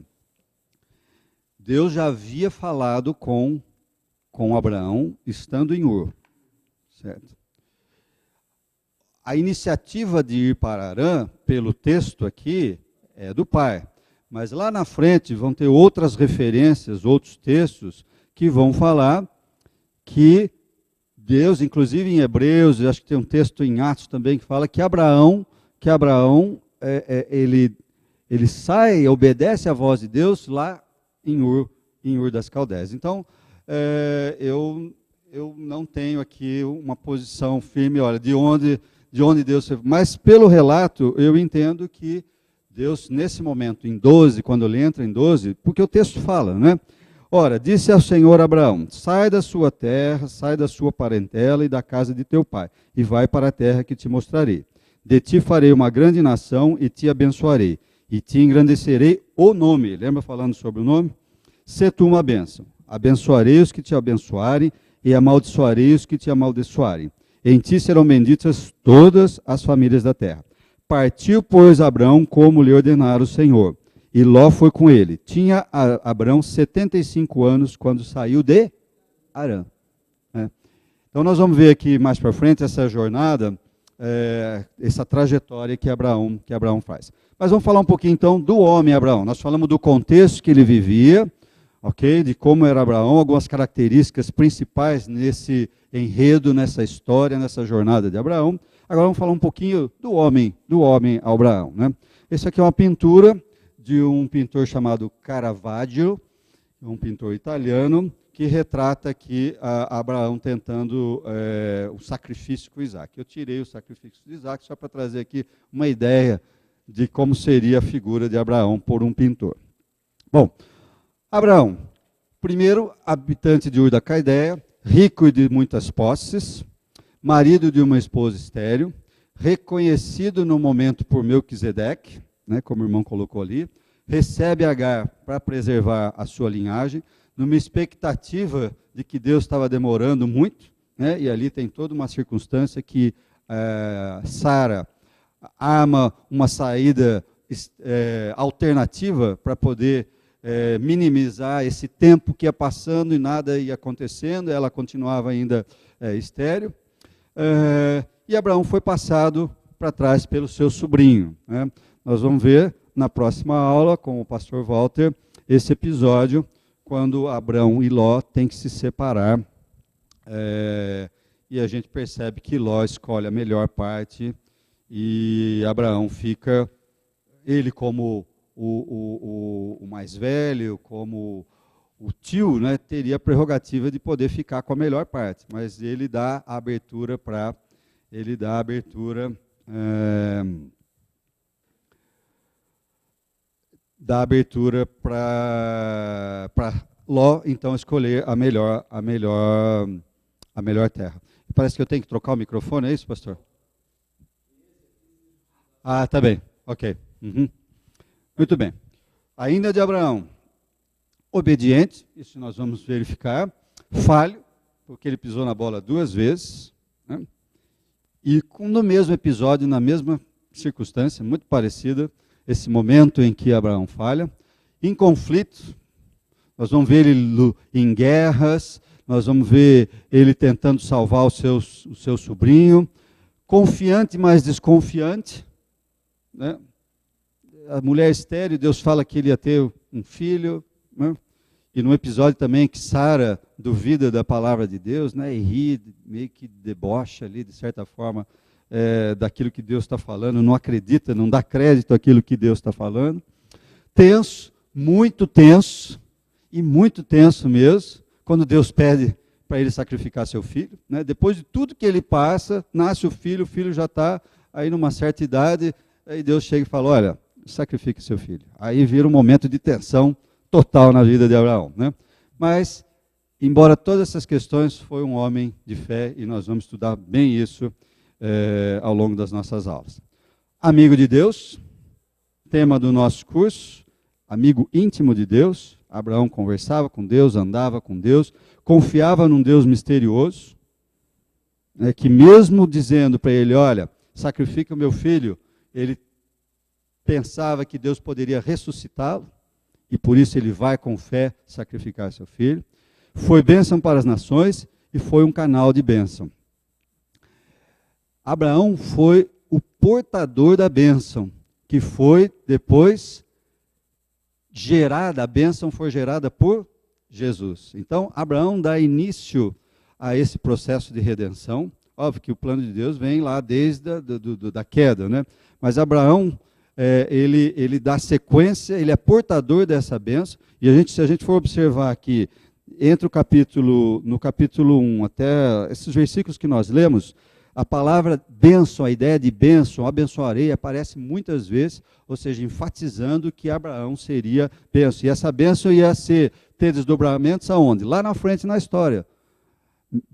Speaker 2: Deus já havia falado com Abraão, estando em Ur, certo? A iniciativa de ir para Harã, pelo texto aqui, é do pai. Mas lá na frente vão ter outras referências, outros textos, que vão falar que Deus, inclusive em Hebreus, acho que tem um texto em Atos também que fala que Abraão ele sai, obedece à voz de Deus lá em Ur das Caldeias. Então, eu não tenho aqui uma posição firme, olha, de onde de onde Deus... Mas pelo relato, eu entendo que Deus, nesse momento, em 12, quando ele entra em 12, porque o texto fala, né? Ora, disse ao Senhor Abraão, sai da sua terra, sai da sua parentela e da casa de teu pai, e vai para a terra que te mostrarei. De ti farei uma grande nação e te abençoarei, e te engrandecerei o nome. Lembra falando sobre o nome? Sê tu uma bênção. Abençoarei os que te abençoarem, e amaldiçoarei os que te amaldiçoarem. Em ti serão benditas todas as famílias da terra. Partiu, pois, Abrão como lhe ordenara o Senhor, e Ló foi com ele. Tinha Abrão 75 anos quando saiu de Harã. Então nós vamos ver aqui mais para frente essa jornada, essa trajetória que Abraão faz. Mas vamos falar um pouquinho então do homem Abraão. Nós falamos do contexto que ele vivia, ok? De como era Abraão, algumas características principais nesse enredo, nessa história, nessa jornada de Abraão. Agora vamos falar um pouquinho do homem Abraão, né? Essa aqui é uma pintura de um pintor chamado Caravaggio, um pintor italiano, que retrata aqui Abraão tentando o sacrifício com Isaac. Eu tirei o sacrifício de Isaac só para trazer aqui uma ideia de como seria a figura de Abraão por um pintor. Bom, Abraão, primeiro habitante de Ur da Caldeia, rico e de muitas posses, marido de uma esposa estéril, reconhecido no momento por Melquisedeque, né, como o irmão colocou ali, recebe Agar para preservar a sua linhagem, numa expectativa de que Deus estava demorando muito, né, e ali tem toda uma circunstância que Sara arma uma saída alternativa para poder minimizar esse tempo que ia passando e nada ia acontecendo, ela continuava ainda estéril, e Abraão foi passado para trás pelo seu sobrinho, né? Nós vamos ver na próxima aula, com o pastor Walter, esse episódio, quando Abraão e Ló têm que se separar, e a gente percebe que Ló escolhe a melhor parte, e Abraão fica, ele como o mais velho, como o tio, né, teria a prerrogativa de poder ficar com a melhor parte, mas ele dá a abertura para Ló então escolher a melhor terra. Parece que eu tenho que trocar o microfone, é isso, pastor? Ah, tá bem, ok. Uhum. Muito bem. Ainda de Abraão, obediente, isso nós vamos verificar, falho, porque ele pisou na bola 2 vezes, né? E no mesmo episódio, na mesma circunstância, muito parecida, esse momento em que Abraão falha, em conflito, nós vamos ver ele em guerras, nós vamos ver ele tentando salvar o seu sobrinho, confiante, mas desconfiante, né? A mulher estéril, Deus fala que ele ia ter um filho, né? E no episódio também que Sara duvida da palavra de Deus, né? E ri, meio que debocha ali, de certa forma, daquilo que Deus está falando, não acredita, não dá crédito àquilo que Deus está falando. Tenso, muito tenso, e muito tenso mesmo, quando Deus pede para ele sacrificar seu filho, né? Depois de tudo que ele passa, nasce o filho já está aí numa certa idade, aí Deus chega e fala, olha, sacrifique seu filho. Aí vira um momento de tensão total na vida de Abraão, né? Mas, embora todas essas questões, foi um homem de fé, e nós vamos estudar bem isso ao longo das nossas aulas. Amigo de Deus, tema do nosso curso, amigo íntimo de Deus. Abraão conversava com Deus, andava com Deus, confiava num Deus misterioso, né, que mesmo dizendo para ele, olha, sacrifica o meu filho, ele pensava que Deus poderia ressuscitá-lo, e por isso ele vai com fé sacrificar seu filho. Foi bênção para as nações e foi um canal de bênção. Abraão foi o portador da bênção, que foi depois gerada, a bênção foi gerada por Jesus. Então, Abraão dá início a esse processo de redenção. Óbvio que o plano de Deus vem lá desde da queda, né? Mas Abraão, ele dá sequência, ele é portador dessa bênção, e se a gente for observar aqui, no capítulo 1 até esses versículos que nós lemos, A palavra bênção, a ideia de bênção, abençoarei, aparece muitas vezes, ou seja, enfatizando que Abraão seria bênção. E essa bênção ia ter desdobramentos aonde? Lá na frente na história,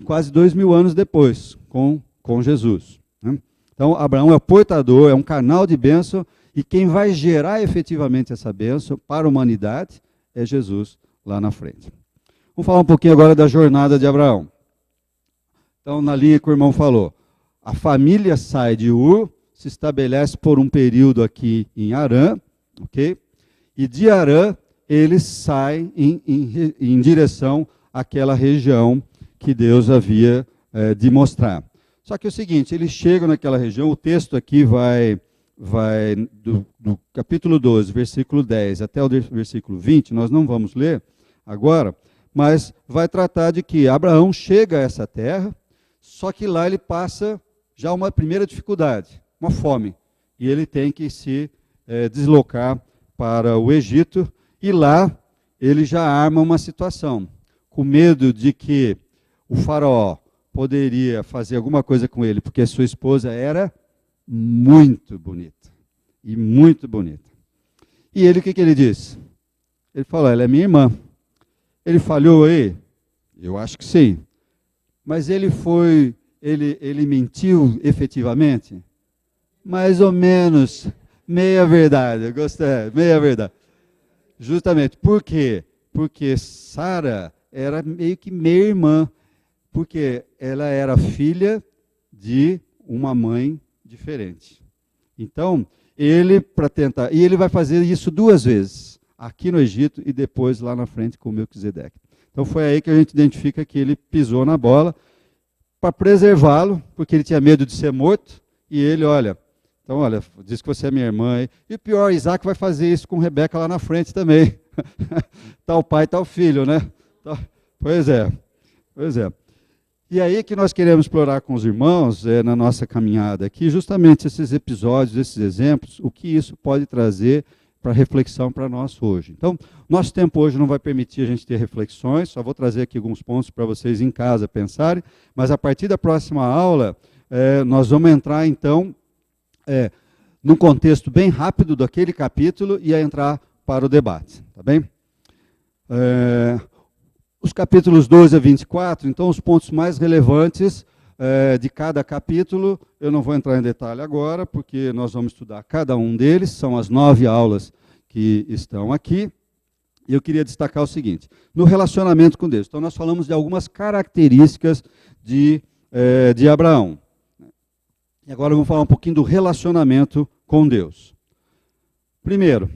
Speaker 2: quase 2000 anos depois, com Jesus. Né? Então, Abraão é o portador, é um canal de bênção, e quem vai gerar efetivamente essa bênção para a humanidade é Jesus lá na frente. Vamos falar um pouquinho agora da jornada de Abraão. Então, na linha que o irmão falou, a família sai de Ur, se estabelece por um período aqui em Harã, ok? E de Harã, eles saem em direção àquela região que Deus havia de mostrar. Só que é o seguinte, eles chegam naquela região, o texto aqui vai do capítulo 12, versículo 10 até o versículo 20, nós não vamos ler agora, mas vai tratar de que Abraão chega a essa terra, só que lá ele passa já uma primeira dificuldade, uma fome. E ele tem que se deslocar para o Egito, e lá ele já arma uma situação, com medo de que o faraó poderia fazer alguma coisa com ele, porque sua esposa era muito bonita, e muito bonita. E ele, o que ele disse? Ele falou, ela é minha irmã. Ele falhou aí? Eu acho que sim. Mas ele mentiu efetivamente? Mais ou menos, meia verdade, eu gostei, meia verdade. Justamente, por quê? Porque Sara era meio que meia irmã, porque ela era filha de uma mãe diferente. Então, ele vai fazer isso 2 vezes, aqui no Egito e depois lá na frente com Melquisedeque. Então foi aí que a gente identifica que ele pisou na bola para preservá-lo, porque ele tinha medo de ser morto, e ele, diz que você é minha irmã. E o pior, Isaac vai fazer isso com Rebeca lá na frente também. Tal pai, tal filho, né? Pois é. E aí que nós queremos explorar com os irmãos, na nossa caminhada aqui, justamente esses episódios, esses exemplos, o que isso pode trazer para reflexão para nós hoje. Então, nosso tempo hoje não vai permitir a gente ter reflexões, só vou trazer aqui alguns pontos para vocês em casa pensarem, mas a partir da próxima aula, nós vamos entrar então num contexto bem rápido daquele capítulo e a entrar para o debate, tá bem? Os capítulos 12 a 24, então os pontos mais relevantes de cada capítulo, eu não vou entrar em detalhe agora, porque nós vamos estudar cada um deles, são as 9 aulas que estão aqui. E eu queria destacar o seguinte, no relacionamento com Deus. Então nós falamos de algumas características de Abraão. E agora vamos falar um pouquinho do relacionamento com Deus. Primeiro,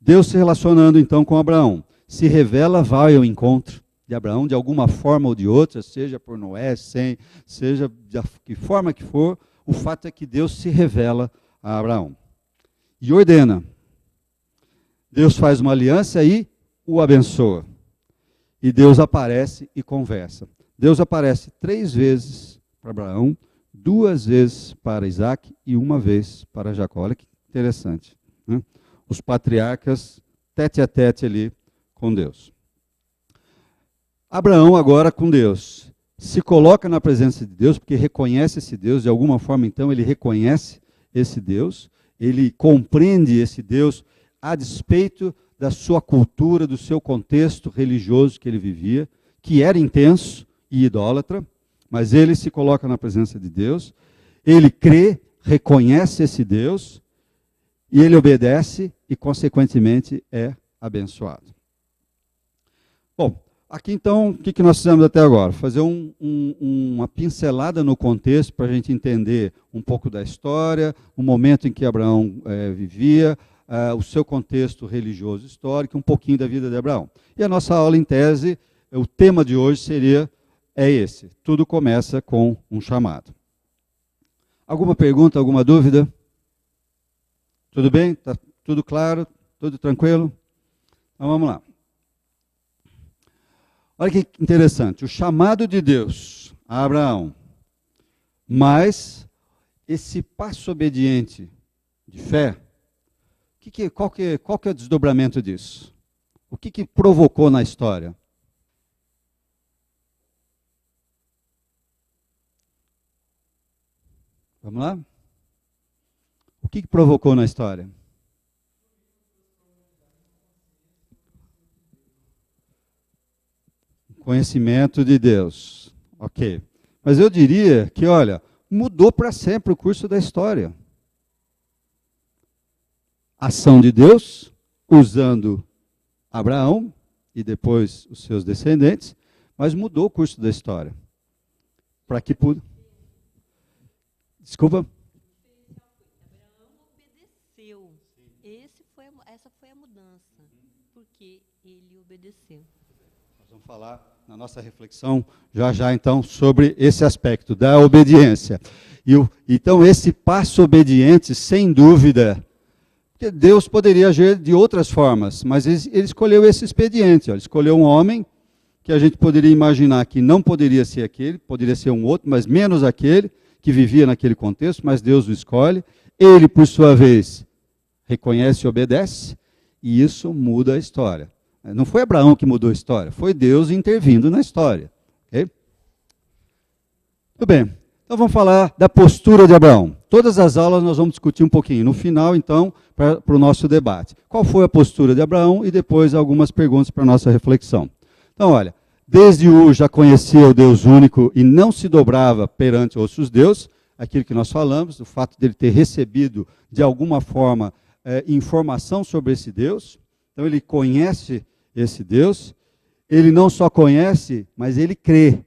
Speaker 2: Deus se relacionando então com Abraão. Se revela, vai ao encontro de Abraão, de alguma forma ou de outra, seja por Noé, seja de que forma que for, o fato é que Deus se revela a Abraão. E ordena. Deus faz uma aliança e o abençoa. E Deus aparece e conversa. Deus aparece 3 vezes para Abraão, 2 vezes para Isaac e 1 vez para Jacó. Olha que interessante, né? Os patriarcas tete a tete ali com Deus. Abraão agora com Deus se coloca na presença de Deus, porque reconhece esse Deus, de alguma forma então ele reconhece esse Deus, ele compreende esse Deus a despeito da sua cultura, do seu contexto religioso que ele vivia, que era intenso e idólatra, mas ele se coloca na presença de Deus, ele crê, reconhece esse Deus, e ele obedece e consequentemente é abençoado. Bom, aqui então, o que nós fizemos até agora? Fazer uma pincelada no contexto para a gente entender um pouco da história, o momento em que Abraão vivia, o seu contexto religioso histórico, um pouquinho da vida de Abraão. E a nossa aula em tese, o tema de hoje é esse. Tudo começa com um chamado. Alguma pergunta, alguma dúvida? Tudo bem? Está tudo claro? Tudo tranquilo? Então vamos lá. Olha que interessante, o chamado de Deus a Abraão, mas esse passo obediente de fé, qual que é o desdobramento disso? O que provocou na história? Vamos lá? O que provocou na história? Conhecimento de Deus. Ok. Mas eu diria que, olha, mudou para sempre o curso da história. Ação de Deus, usando Abraão e depois os seus descendentes, mas mudou o curso da história. Para que Desculpa?
Speaker 3: Abraão obedeceu. Essa foi a mudança, porque ele obedeceu.
Speaker 2: Nós vamos falar na nossa reflexão já então sobre esse aspecto da obediência. Então esse passo obediente, sem dúvida, porque Deus poderia agir de outras formas, mas ele escolheu esse expediente. Ele escolheu um homem que a gente poderia imaginar que não poderia ser aquele, poderia ser um outro, mas menos aquele que vivia naquele contexto, mas Deus o escolhe. Ele, por sua vez, reconhece e obedece, e isso muda a história. Não foi Abraão que mudou a história, foi Deus intervindo na história. Okay? Muito bem, então vamos falar da postura de Abraão. Todas as aulas nós vamos discutir um pouquinho. No final, então, para o nosso debate. Qual foi a postura de Abraão e depois algumas perguntas para a nossa reflexão. Então, olha, desde já conhecia o Deus único e não se dobrava perante outros deuses, aquilo que nós falamos, o fato dele ter recebido, de alguma forma, informação sobre esse Deus. Então, ele conhece esse Deus, ele não só conhece, mas ele crê.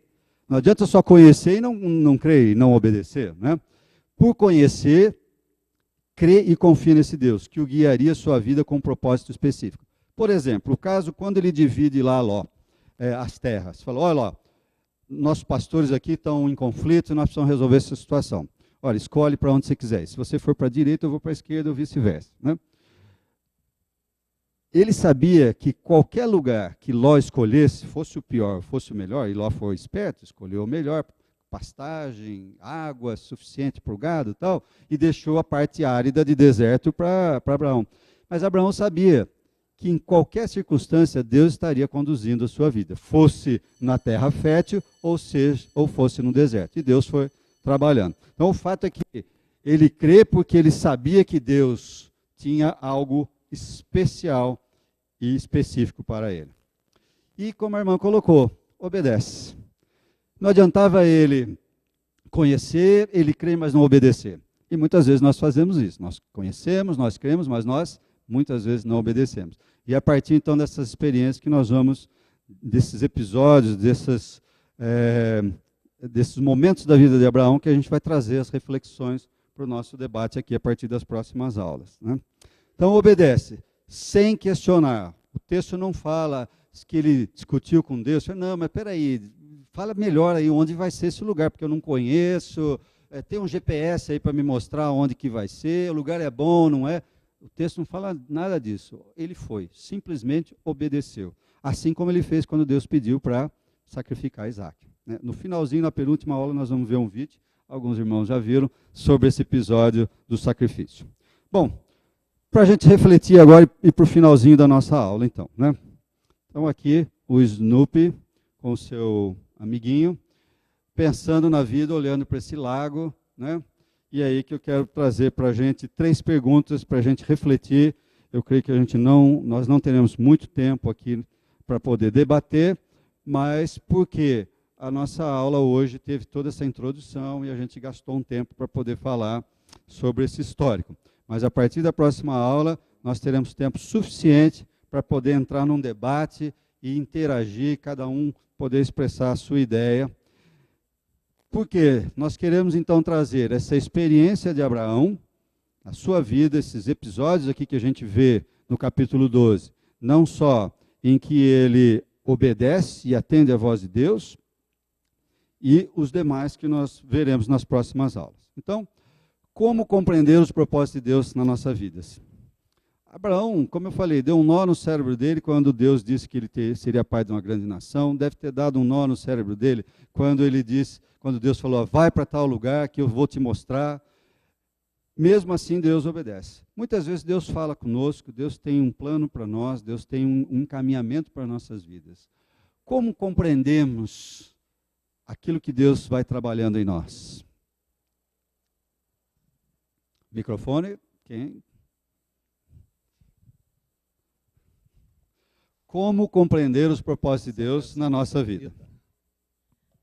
Speaker 2: Não adianta só conhecer e não crer e não obedecer, né? Por conhecer, crê e confia nesse Deus, que o guiaria a sua vida com um propósito específico. Por exemplo, o caso quando ele divide lá as terras. Falou, olha lá, nossos pastores aqui estão em conflito e nós precisamos resolver essa situação. Olha, escolhe para onde você quiser. Se você for para a direita, eu vou para a esquerda ou vice-versa, né? Ele sabia que qualquer lugar que Ló escolhesse, fosse o pior, fosse o melhor, e Ló foi esperto, escolheu o melhor, pastagem, água suficiente para o gado e tal, e deixou a parte árida de deserto para Abraão. Mas Abraão sabia que em qualquer circunstância Deus estaria conduzindo a sua vida, fosse na terra fértil ou fosse no deserto. E Deus foi trabalhando. Então o fato é que ele crê porque ele sabia que Deus tinha algo especial e específico para ele. E como a irmã colocou, obedece. Não adiantava ele conhecer, ele crer, mas não obedecer. E muitas vezes nós fazemos isso. Nós conhecemos, nós cremos, mas nós muitas vezes não obedecemos. E a partir então dessas experiências que nós vamos, desses episódios, desses momentos da vida de Abraão, que a gente vai trazer as reflexões para o nosso debate aqui a partir das próximas aulas, né? Então obedece, sem questionar. O texto não fala que ele discutiu com Deus. Não, mas espera aí, fala melhor aí onde vai ser esse lugar, porque eu não conheço. Tem um GPS aí para me mostrar onde que vai ser, o lugar é bom, não é? O texto não fala nada disso. Ele foi, simplesmente obedeceu. Assim como ele fez quando Deus pediu para sacrificar Isaac, né? No finalzinho, na penúltima aula, nós vamos ver um vídeo, alguns irmãos já viram, sobre esse episódio do sacrifício. Bom, para a gente refletir agora e para o finalzinho da nossa aula, então, né? Então aqui o Snoopy com o seu amiguinho, pensando na vida, olhando para esse lago, né? E aí que eu quero trazer para a gente 3 perguntas para a gente refletir. Eu creio que nós não teremos muito tempo aqui para poder debater, mas porque a nossa aula hoje teve toda essa introdução e a gente gastou um tempo para poder falar sobre esse histórico. Mas a partir da próxima aula, nós teremos tempo suficiente para poder entrar num debate e interagir, cada um poder expressar a sua ideia. Porque nós queremos então trazer essa experiência de Abraão, a sua vida, esses episódios aqui que a gente vê no capítulo 12, não só em que ele obedece e atende à voz de Deus, e os demais que nós veremos nas próximas aulas. Então, como compreender os propósitos de Deus na nossa vida? Abraão, como eu falei, deu um nó no cérebro dele quando Deus disse que ele seria pai de uma grande nação. Deve ter dado um nó no cérebro dele quando Deus falou, vai para tal lugar que eu vou te mostrar. Mesmo assim, Deus obedece. Muitas vezes Deus fala conosco, Deus tem um plano para nós, Deus tem um encaminhamento para nossas vidas. Como compreendemos aquilo que Deus vai trabalhando em nós? Microfone, quem? Como compreender os propósitos de Deus na nossa vida?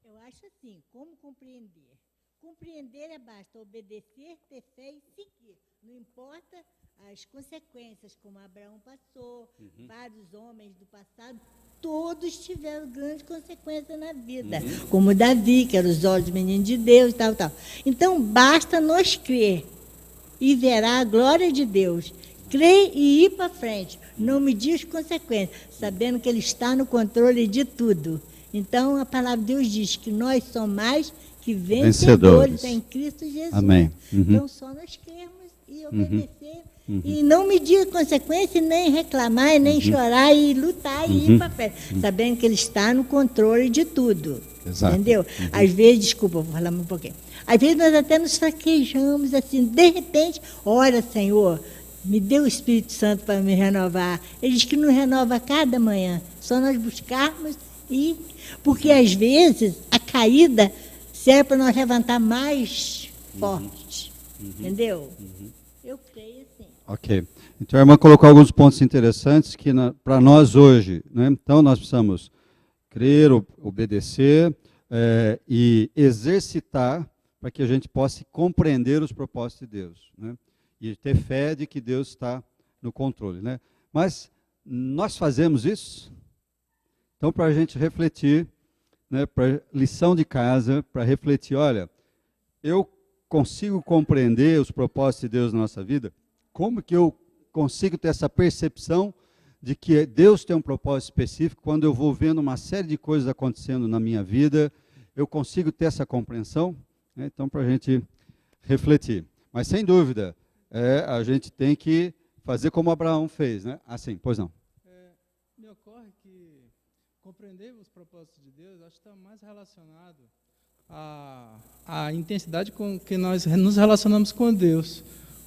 Speaker 5: Eu acho assim, como compreender? Compreender basta obedecer, ter fé e seguir. Não importa as consequências, como Abraão passou, vários homens do passado, todos tiveram grandes consequências na vida, como Davi, que era os olhos do menino de Deus e tal, tal. Então, basta nós crer e verá a glória de Deus. Crer e ir para frente, não medir as consequências, sabendo que Ele está no controle de tudo. Então, a palavra de Deus diz que nós somos mais que vencedores em Cristo Jesus.
Speaker 2: Amém.
Speaker 5: Então, só nós crermos e obedecer, e não medir consequência, nem reclamar, nem chorar, e lutar e ir para frente, sabendo que Ele está no controle de tudo.
Speaker 2: Exato.
Speaker 5: Entendeu? Às vezes, desculpa, vou falar um pouquinho. Às vezes nós até nos fraquejamos, assim, de repente, ora, Senhor, me dê o Espírito Santo para me renovar. Ele diz que nos renova cada manhã, só nós buscarmos e... Porque, às vezes, a caída serve para nós levantar mais forte. Entendeu? Eu creio assim.
Speaker 2: Ok. Então, a irmã colocou alguns pontos interessantes que, para nós hoje, né? Então, nós precisamos crer, obedecer e exercitar para que a gente possa compreender os propósitos de Deus, né? E ter fé de que Deus está no controle, né? Mas nós fazemos isso? Então, para a gente refletir, né, para lição de casa, para refletir, olha, eu consigo compreender os propósitos de Deus na nossa vida? Como que eu consigo ter essa percepção de que Deus tem um propósito específico quando eu vou vendo uma série de coisas acontecendo na minha vida? Eu consigo ter essa compreensão? Então, para a gente refletir. Mas, sem dúvida, a gente tem que fazer como Abraão fez, né? Assim, pois não.
Speaker 4: Me ocorre que compreender os propósitos de Deus, acho que está mais relacionado à intensidade com que nós nos relacionamos com Deus.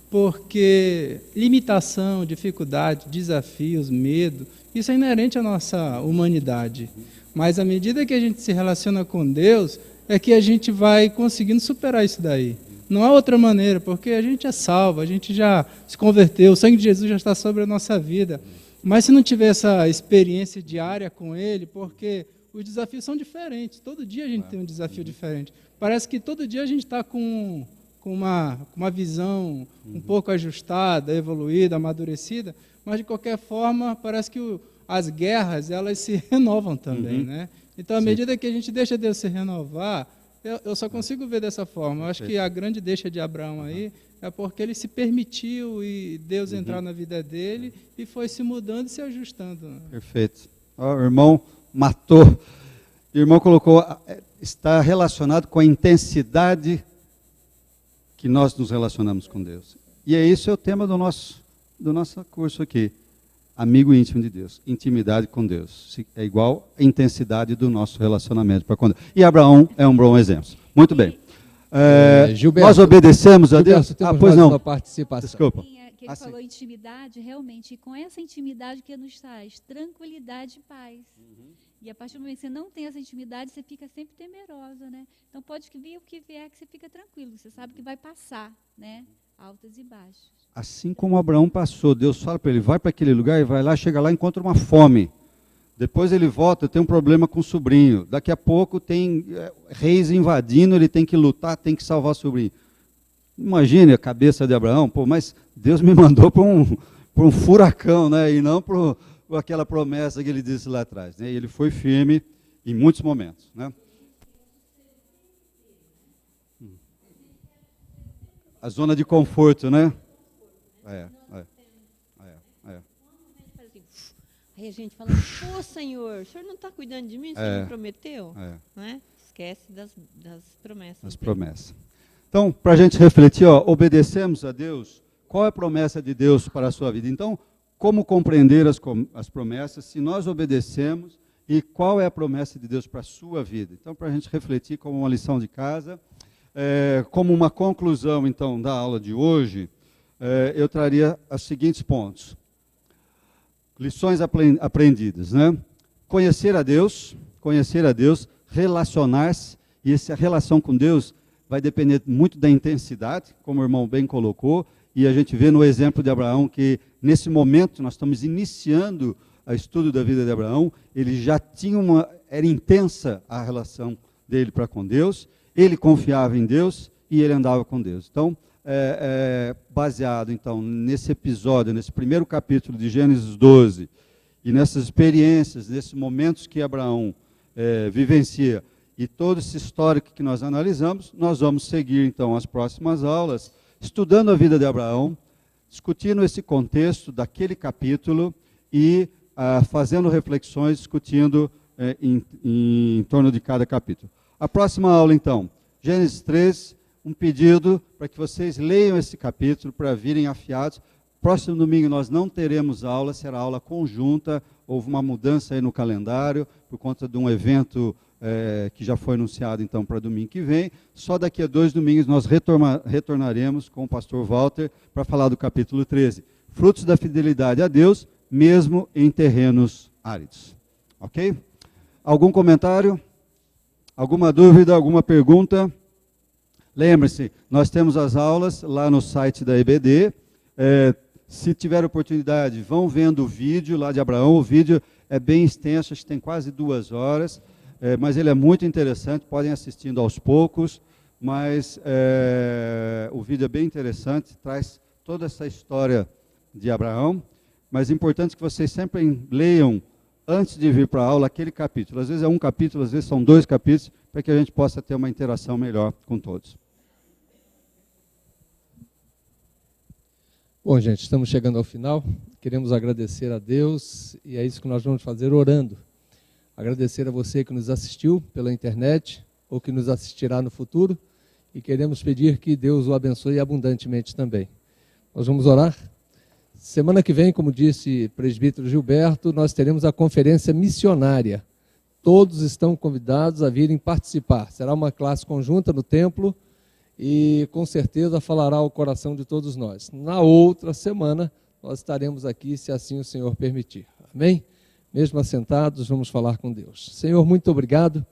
Speaker 4: Porque limitação, dificuldade, desafios, medo, isso é inerente à nossa humanidade. Mas à medida que a gente se relaciona com Deus, é que a gente vai conseguindo superar isso daí. Não há outra maneira, porque a gente é salvo, a gente já se converteu, o sangue de Jesus já está sobre a nossa vida. Mas se não tiver essa experiência diária com Ele, porque os desafios são diferentes, todo dia a gente tem um desafio diferente. Parece que todo dia a gente está com uma visão um pouco ajustada, evoluída, amadurecida, mas de qualquer forma parece que as guerras elas se renovam também, né? Então, à medida que a gente deixa Deus se renovar, eu só consigo ver dessa forma. Eu acho que a grande deixa de Abraão aí é porque ele se permitiu e Deus entrar na vida dele e foi se mudando e se ajustando.
Speaker 2: Perfeito. O irmão matou. O irmão colocou, está relacionado com a intensidade que nós nos relacionamos com Deus. E esse é o tema do nosso curso aqui. Amigo íntimo de Deus. Intimidade com Deus. É igual a intensidade do nosso relacionamento para com Deus. E Abraão é um bom exemplo. Muito bem.
Speaker 1: Gilberto,
Speaker 2: nós obedecemos a Deus?
Speaker 1: Pois não. Uma participação.
Speaker 2: Desculpa.
Speaker 7: Que ele falou intimidade, realmente, e com essa intimidade que nos traz tranquilidade e paz. E a partir do momento que você não tem essa intimidade, você fica sempre temerosa, né? Então pode vir o que vier, que você fica tranquilo, você sabe que vai passar, né? Altas e baixas.
Speaker 2: Assim como Abraão passou, Deus fala para ele, vai para aquele lugar e vai lá, chega lá e encontra uma fome. Depois ele volta, tem um problema com o sobrinho. Daqui a pouco tem reis invadindo, ele tem que lutar, tem que salvar o sobrinho. Imagine a cabeça de Abraão, mas Deus me mandou para um furacão, né? E não para aquela promessa que ele disse lá atrás, né? E ele foi firme em muitos momentos, né? A zona de conforto, né?
Speaker 3: Aí a gente fala, pô, Senhor, o Senhor não está cuidando de mim? O Senhor não prometeu? Né? Esquece das promessas.
Speaker 2: Das promessas. Então, para a gente refletir, obedecemos a Deus. Qual é a promessa de Deus para a sua vida? Então, como compreender as promessas, se nós obedecemos, e qual é a promessa de Deus para a sua vida? Então, para a gente refletir como uma lição de casa, como uma conclusão, então, da aula de hoje, eu traria os seguintes pontos. Lições aprendidas, né? Conhecer a Deus, relacionar-se, e essa relação com Deus vai depender muito da intensidade, como o irmão bem colocou, e a gente vê no exemplo de Abraão que, nesse momento, nós estamos iniciando o estudo da vida de Abraão, ele já tinha era intensa a relação dele para com Deus, ele confiava em Deus e ele andava com Deus. Então, baseado então nesse episódio, nesse primeiro capítulo de Gênesis 12, e nessas experiências, nesses momentos que Abraão vivencia, e todo esse histórico que nós analisamos, nós vamos seguir então as próximas aulas, estudando a vida de Abraão, discutindo esse contexto daquele capítulo e fazendo reflexões, discutindo em torno de cada capítulo. A próxima aula então, Gênesis 3, um pedido para que vocês leiam esse capítulo para virem afiados. Próximo domingo nós não teremos aula, será aula conjunta, houve uma mudança aí no calendário, por conta de um evento que já foi anunciado então para domingo que vem. Só daqui a 2 domingos nós retornaremos com o pastor Walter para falar do capítulo 13. Frutos da fidelidade a Deus, mesmo em terrenos áridos. Ok? Algum comentário? Alguma dúvida? Alguma pergunta? Lembre-se, nós temos as aulas lá no site da EBD. Se tiver oportunidade, vão vendo o vídeo lá de Abraão. O vídeo é bem extenso, acho que tem quase 2 horas, mas ele é muito interessante, podem assistindo aos poucos, mas o vídeo é bem interessante, traz toda essa história de Abraão, mas é importante que vocês sempre leiam, antes de vir para a aula, aquele capítulo. Às vezes é um capítulo, às vezes são 2 capítulos, para que a gente possa ter uma interação melhor com todos.
Speaker 1: Bom, gente, estamos chegando ao final. Queremos agradecer a Deus e é isso que nós vamos fazer orando. Agradecer a você que nos assistiu pela internet ou que nos assistirá no futuro e queremos pedir que Deus o abençoe abundantemente também. Nós vamos orar. Semana que vem, como disse o presbítero Gilberto, nós teremos a conferência missionária. Todos estão convidados a virem participar. Será uma classe conjunta no templo e com certeza falará ao coração de todos nós. Na outra semana, nós estaremos aqui, se assim o Senhor permitir. Amém? Mesmo assentados, vamos falar com Deus. Senhor, muito obrigado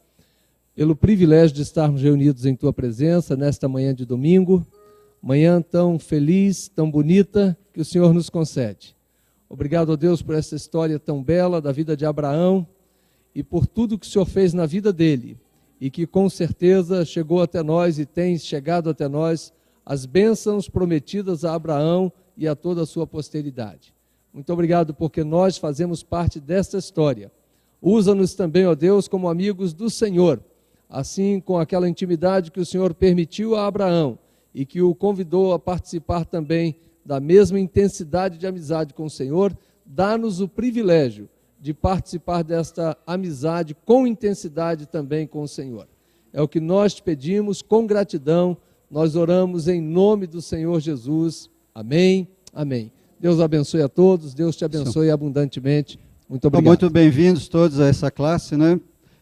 Speaker 1: pelo privilégio de estarmos reunidos em Tua presença nesta manhã de domingo, manhã tão feliz, tão bonita, que o Senhor nos concede. Obrigado, ó Deus, por essa história tão bela da vida de Abraão e por tudo que o Senhor fez na vida dele e que com certeza chegou até nós e tem chegado até nós as bênçãos prometidas a Abraão e a toda a sua posteridade. Muito obrigado porque nós fazemos parte desta história. Usa-nos também, ó Deus, como amigos do Senhor, assim com aquela intimidade que o Senhor permitiu a Abraão e que o convidou a participar também da mesma intensidade de amizade com o Senhor, dá-nos o privilégio de participar desta amizade com intensidade também com o Senhor. É o que nós te pedimos com gratidão, nós oramos em nome do Senhor Jesus. Amém, amém. Deus abençoe a todos, Deus te abençoe abundantemente. Muito obrigado.
Speaker 2: Muito bem-vindos todos a essa classe, né?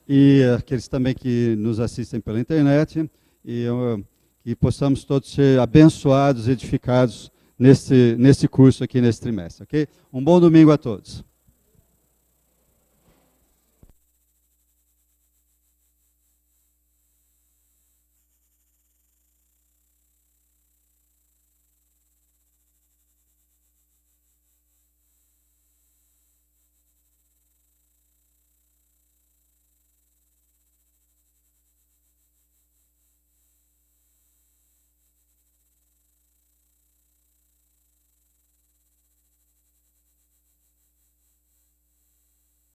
Speaker 2: E aqueles também que nos assistem pela internet, e possamos todos ser abençoados, edificados nesse curso aqui, nesse trimestre, ok? Um bom domingo a todos.